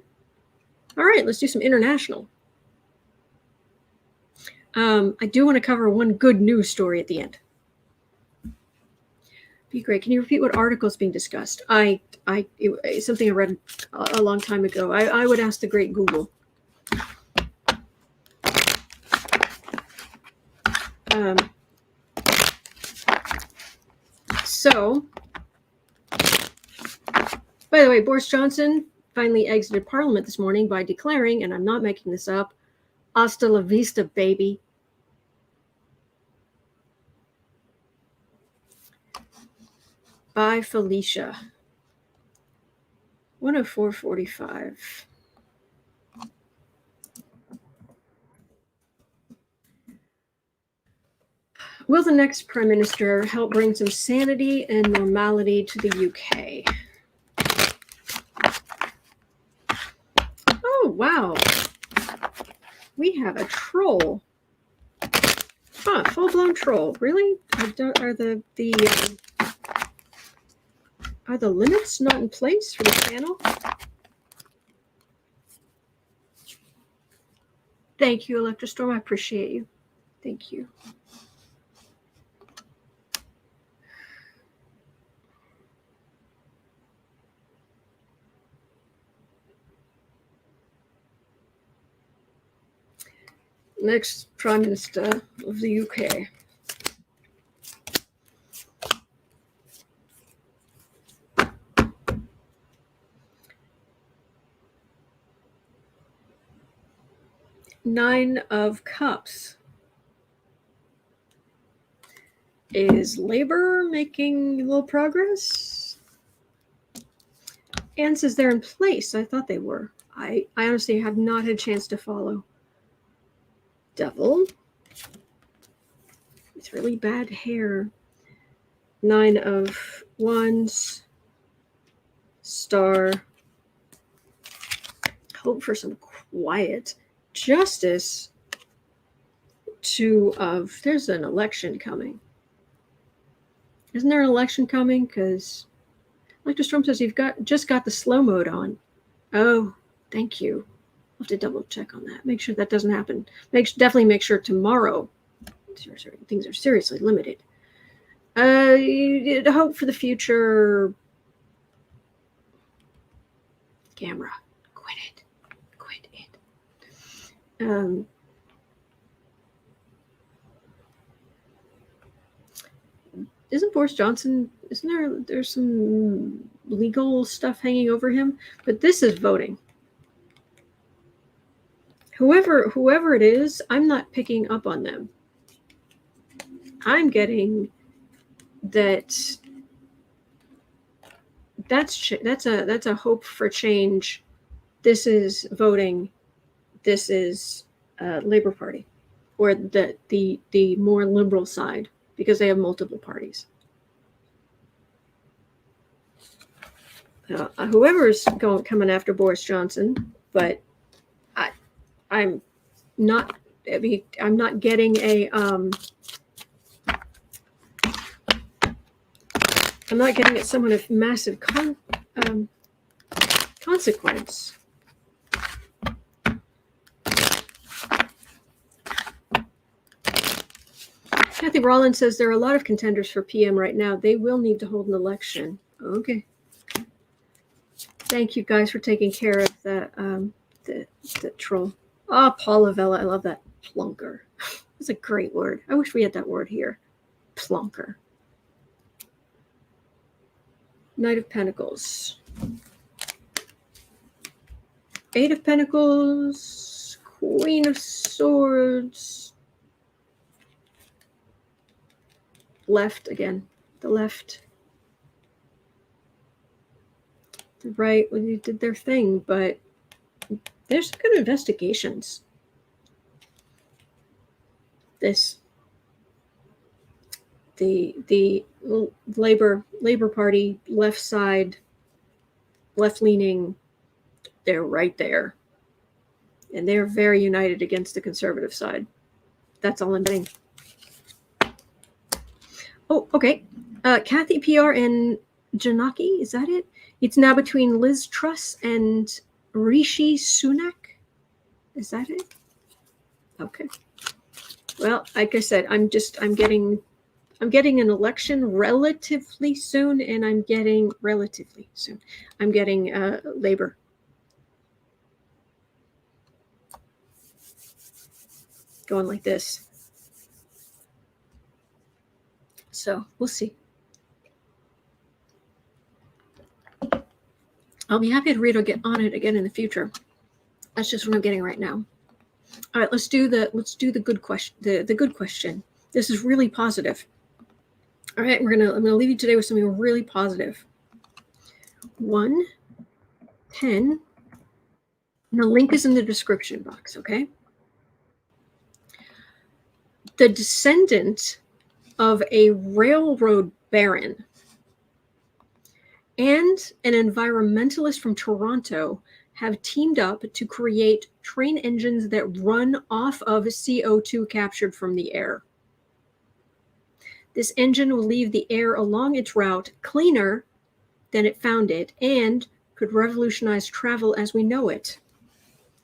All right, let's do some international. I do want to cover one good news story at the end. Be great. Can you repeat what article is being discussed? It's something I read a long time ago. I would ask the great Google. So, by the way, Boris Johnson finally exited Parliament this morning by declaring, and I'm not making this up, hasta la vista, baby. by Felicia. 104.45. Will the next Prime Minister help bring some sanity and normality to the UK? Oh, wow. We have a troll. Huh, full-blown troll. Really? Are the limits not in place for the channel? Thank you, Electrostorm. I appreciate you. Thank you. Next Prime Minister of the UK. Nine of Cups. Is Labour making a little progress? Anne says they're in place. I thought they were. I honestly have not had a chance to follow. Devil. It's really bad hair. Nine of Wands. Star. Hope for some quiet. Justice. Two of, there's an election coming. Isn't there an election coming? Because Elector Storm says you've just got the slow mode on. Oh, thank you. I'll have to double check on that. Make sure that doesn't happen. Definitely make sure tomorrow things are seriously limited. Hope for the future. Camera. Quit it. Isn't Boris Johnson, there's some legal stuff hanging over him? But this is voting. Whoever it is, I'm not picking up on them. I'm getting that's a hope for change. This is voting. This is Labour Party, or the more liberal side, because they have multiple parties. Whoever's coming after Boris Johnson, but I'm not getting a I'm not getting at someone of massive consequence. Kathy Rollins says there are a lot of contenders for PM right now. They will need to hold an election. Okay. Thank you guys for taking care of the troll. Ah, Paula Vella, I love that. Plunker. That's a great word. I wish we had that word here. Plunker. Knight of Pentacles. Eight of Pentacles. Queen of Swords. Left again. The left. The right, well, they did their thing, but there's some good investigations. The Labor Party, left side, left leaning, they're right there. And they're very united against the conservative side. That's all I'm saying. Oh, okay. Kathy PR and Janaki, is that it? It's now between Liz Truss and Rishi Sunak. Is that it? Okay. Well, like I said, I'm getting an election relatively soon, and I'm getting Labor. Going like this. So we'll see. I'll be happy to read or get on it again in the future. That's just what I'm getting right now. All right, let's do the good question. The good question. This is really positive. All right, I'm gonna leave you today with something really positive. 1 pen, and the link is in the description box, okay? The descendant of a railroad baron and an environmentalist from Toronto have teamed up to create train engines that run off of CO2 captured from the air. This engine will leave the air along its route cleaner than it found it and could revolutionize travel as we know it.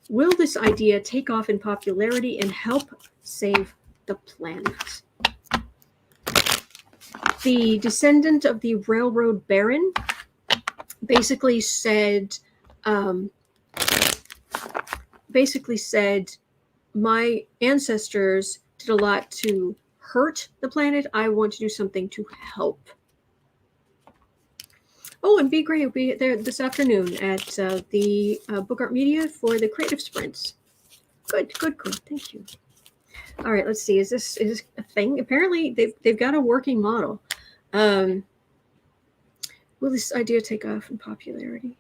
Will this idea take off in popularity and help save the planet? The descendant of the railroad baron basically said, my ancestors did a lot to hurt the planet. I want to do something to help. Oh, and Be Great will be there this afternoon at the Book Art Media for the Creative Sprints. Good. Thank you. All right, let's see. Is this a thing? Apparently, they've got a working model. Will this idea take off in popularity?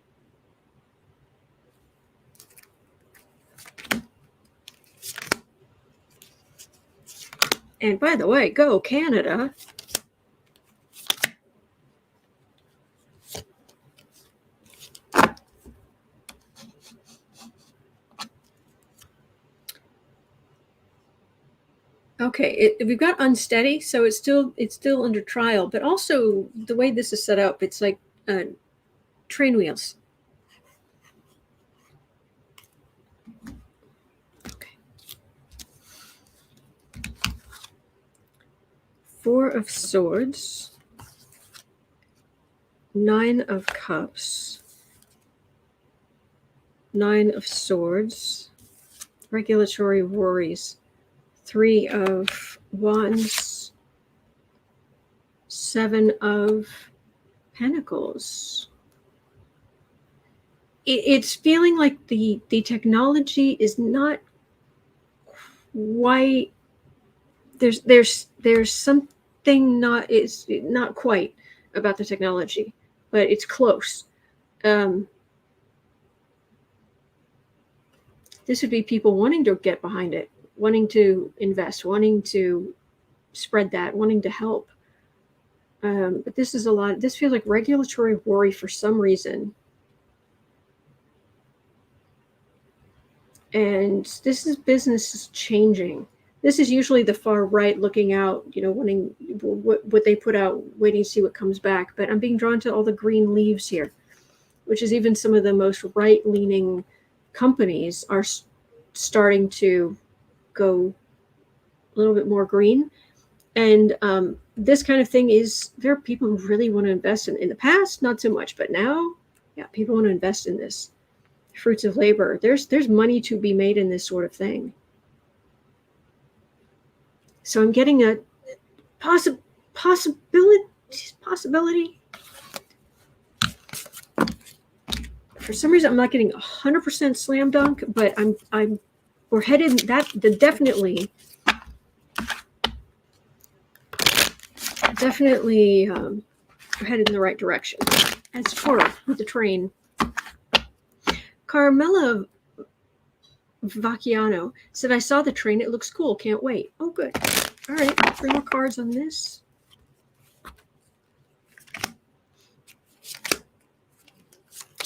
And by the way, go Canada. Okay, we've got unsteady, so it's still under trial. But also the way this is set up, it's like train wheels. Okay. 4 of Swords, 9 of Cups, 9 of Swords, regulatory worries. 3 of Wands, 7 of Pentacles. It's feeling like the technology is not quite. There's something not quite about the technology, but it's close. This would be people wanting to get behind it, wanting to invest, wanting to spread that, wanting to help. But this is a lot. This feels like regulatory worry for some reason. And this is business is changing. This is usually the far right looking out, wanting what they put out, waiting to see what comes back. But I'm being drawn to all the green leaves here, which is even some of the most right-leaning companies are starting to go a little bit more green. And this kind of thing there are people who really want to invest in the past, not so much, but now, yeah, people want to invest in this. Fruits of labor. There's money to be made in this sort of thing. So I'm getting a possibility. For some reason, I'm not getting 100% slam dunk, but we're headed definitely we're headed in the right direction. As for with the train, Carmela Vacchiano said, I saw the train. It looks cool. Can't wait. Oh, good. All right. 3 more cards on this.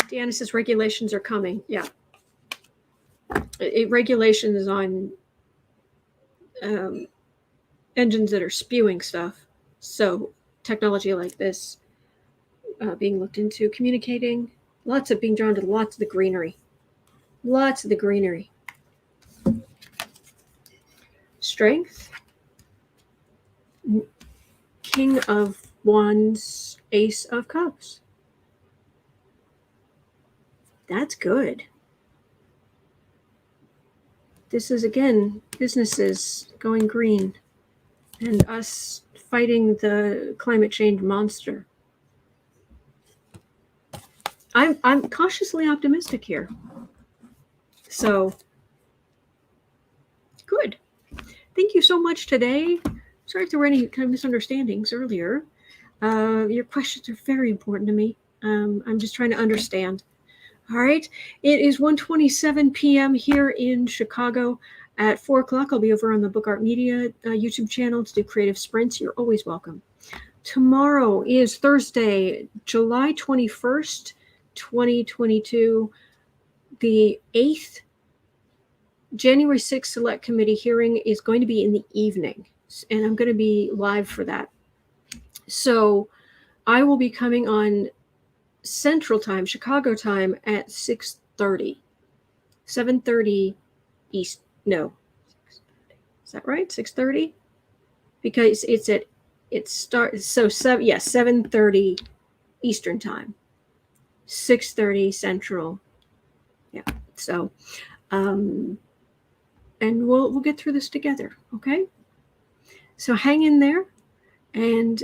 Deanna says regulations are coming. Yeah. Regulations on engines that are spewing stuff. So technology like this being looked into, communicating, being drawn to lots of the greenery. Lots of the greenery. Strength. King of Wands, Ace of Cups. That's good. This is, again, businesses going green and us fighting the climate change monster. I'm cautiously optimistic here. So, good. Thank you so much today. Sorry if there were any kind of misunderstandings earlier. Your questions are very important to me. I'm just trying to understand. All right. It is 1:27 p.m. here in Chicago. At 4 o'clock, I'll be over on the Book Art Media YouTube channel to do creative sprints. You're always welcome. Tomorrow is Thursday, July 21st, 2022. The 8th January 6th Select Committee hearing is going to be in the evening, and I'm going to be live for that. So I will be coming on Central Time, Chicago time at 6:30, 7:30 East. No, is that right? 6:30, because it starts. So 7:30 Eastern time, 6:30 Central. Yeah. So, and we'll get through this together. Okay. So hang in there, and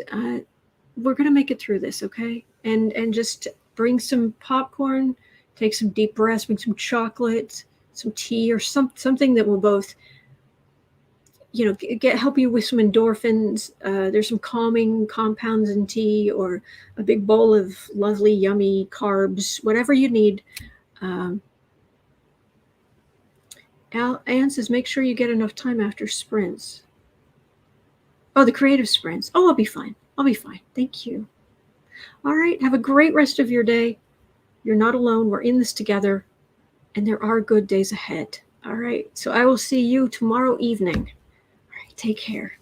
we're gonna make it through this. Okay. And just bring some popcorn, take some deep breaths, bring some chocolate, some tea, or something that will both, help you with some endorphins. There's some calming compounds in tea, or a big bowl of lovely, yummy carbs, whatever you need. Ann says, make sure you get enough time after sprints. Oh, the creative sprints. Oh, I'll be fine. I'll be fine. Thank you. All right. Have a great rest of your day. You're not alone. We're in this together, and there are good days ahead. All right. So I will see you tomorrow evening. All right. Take care.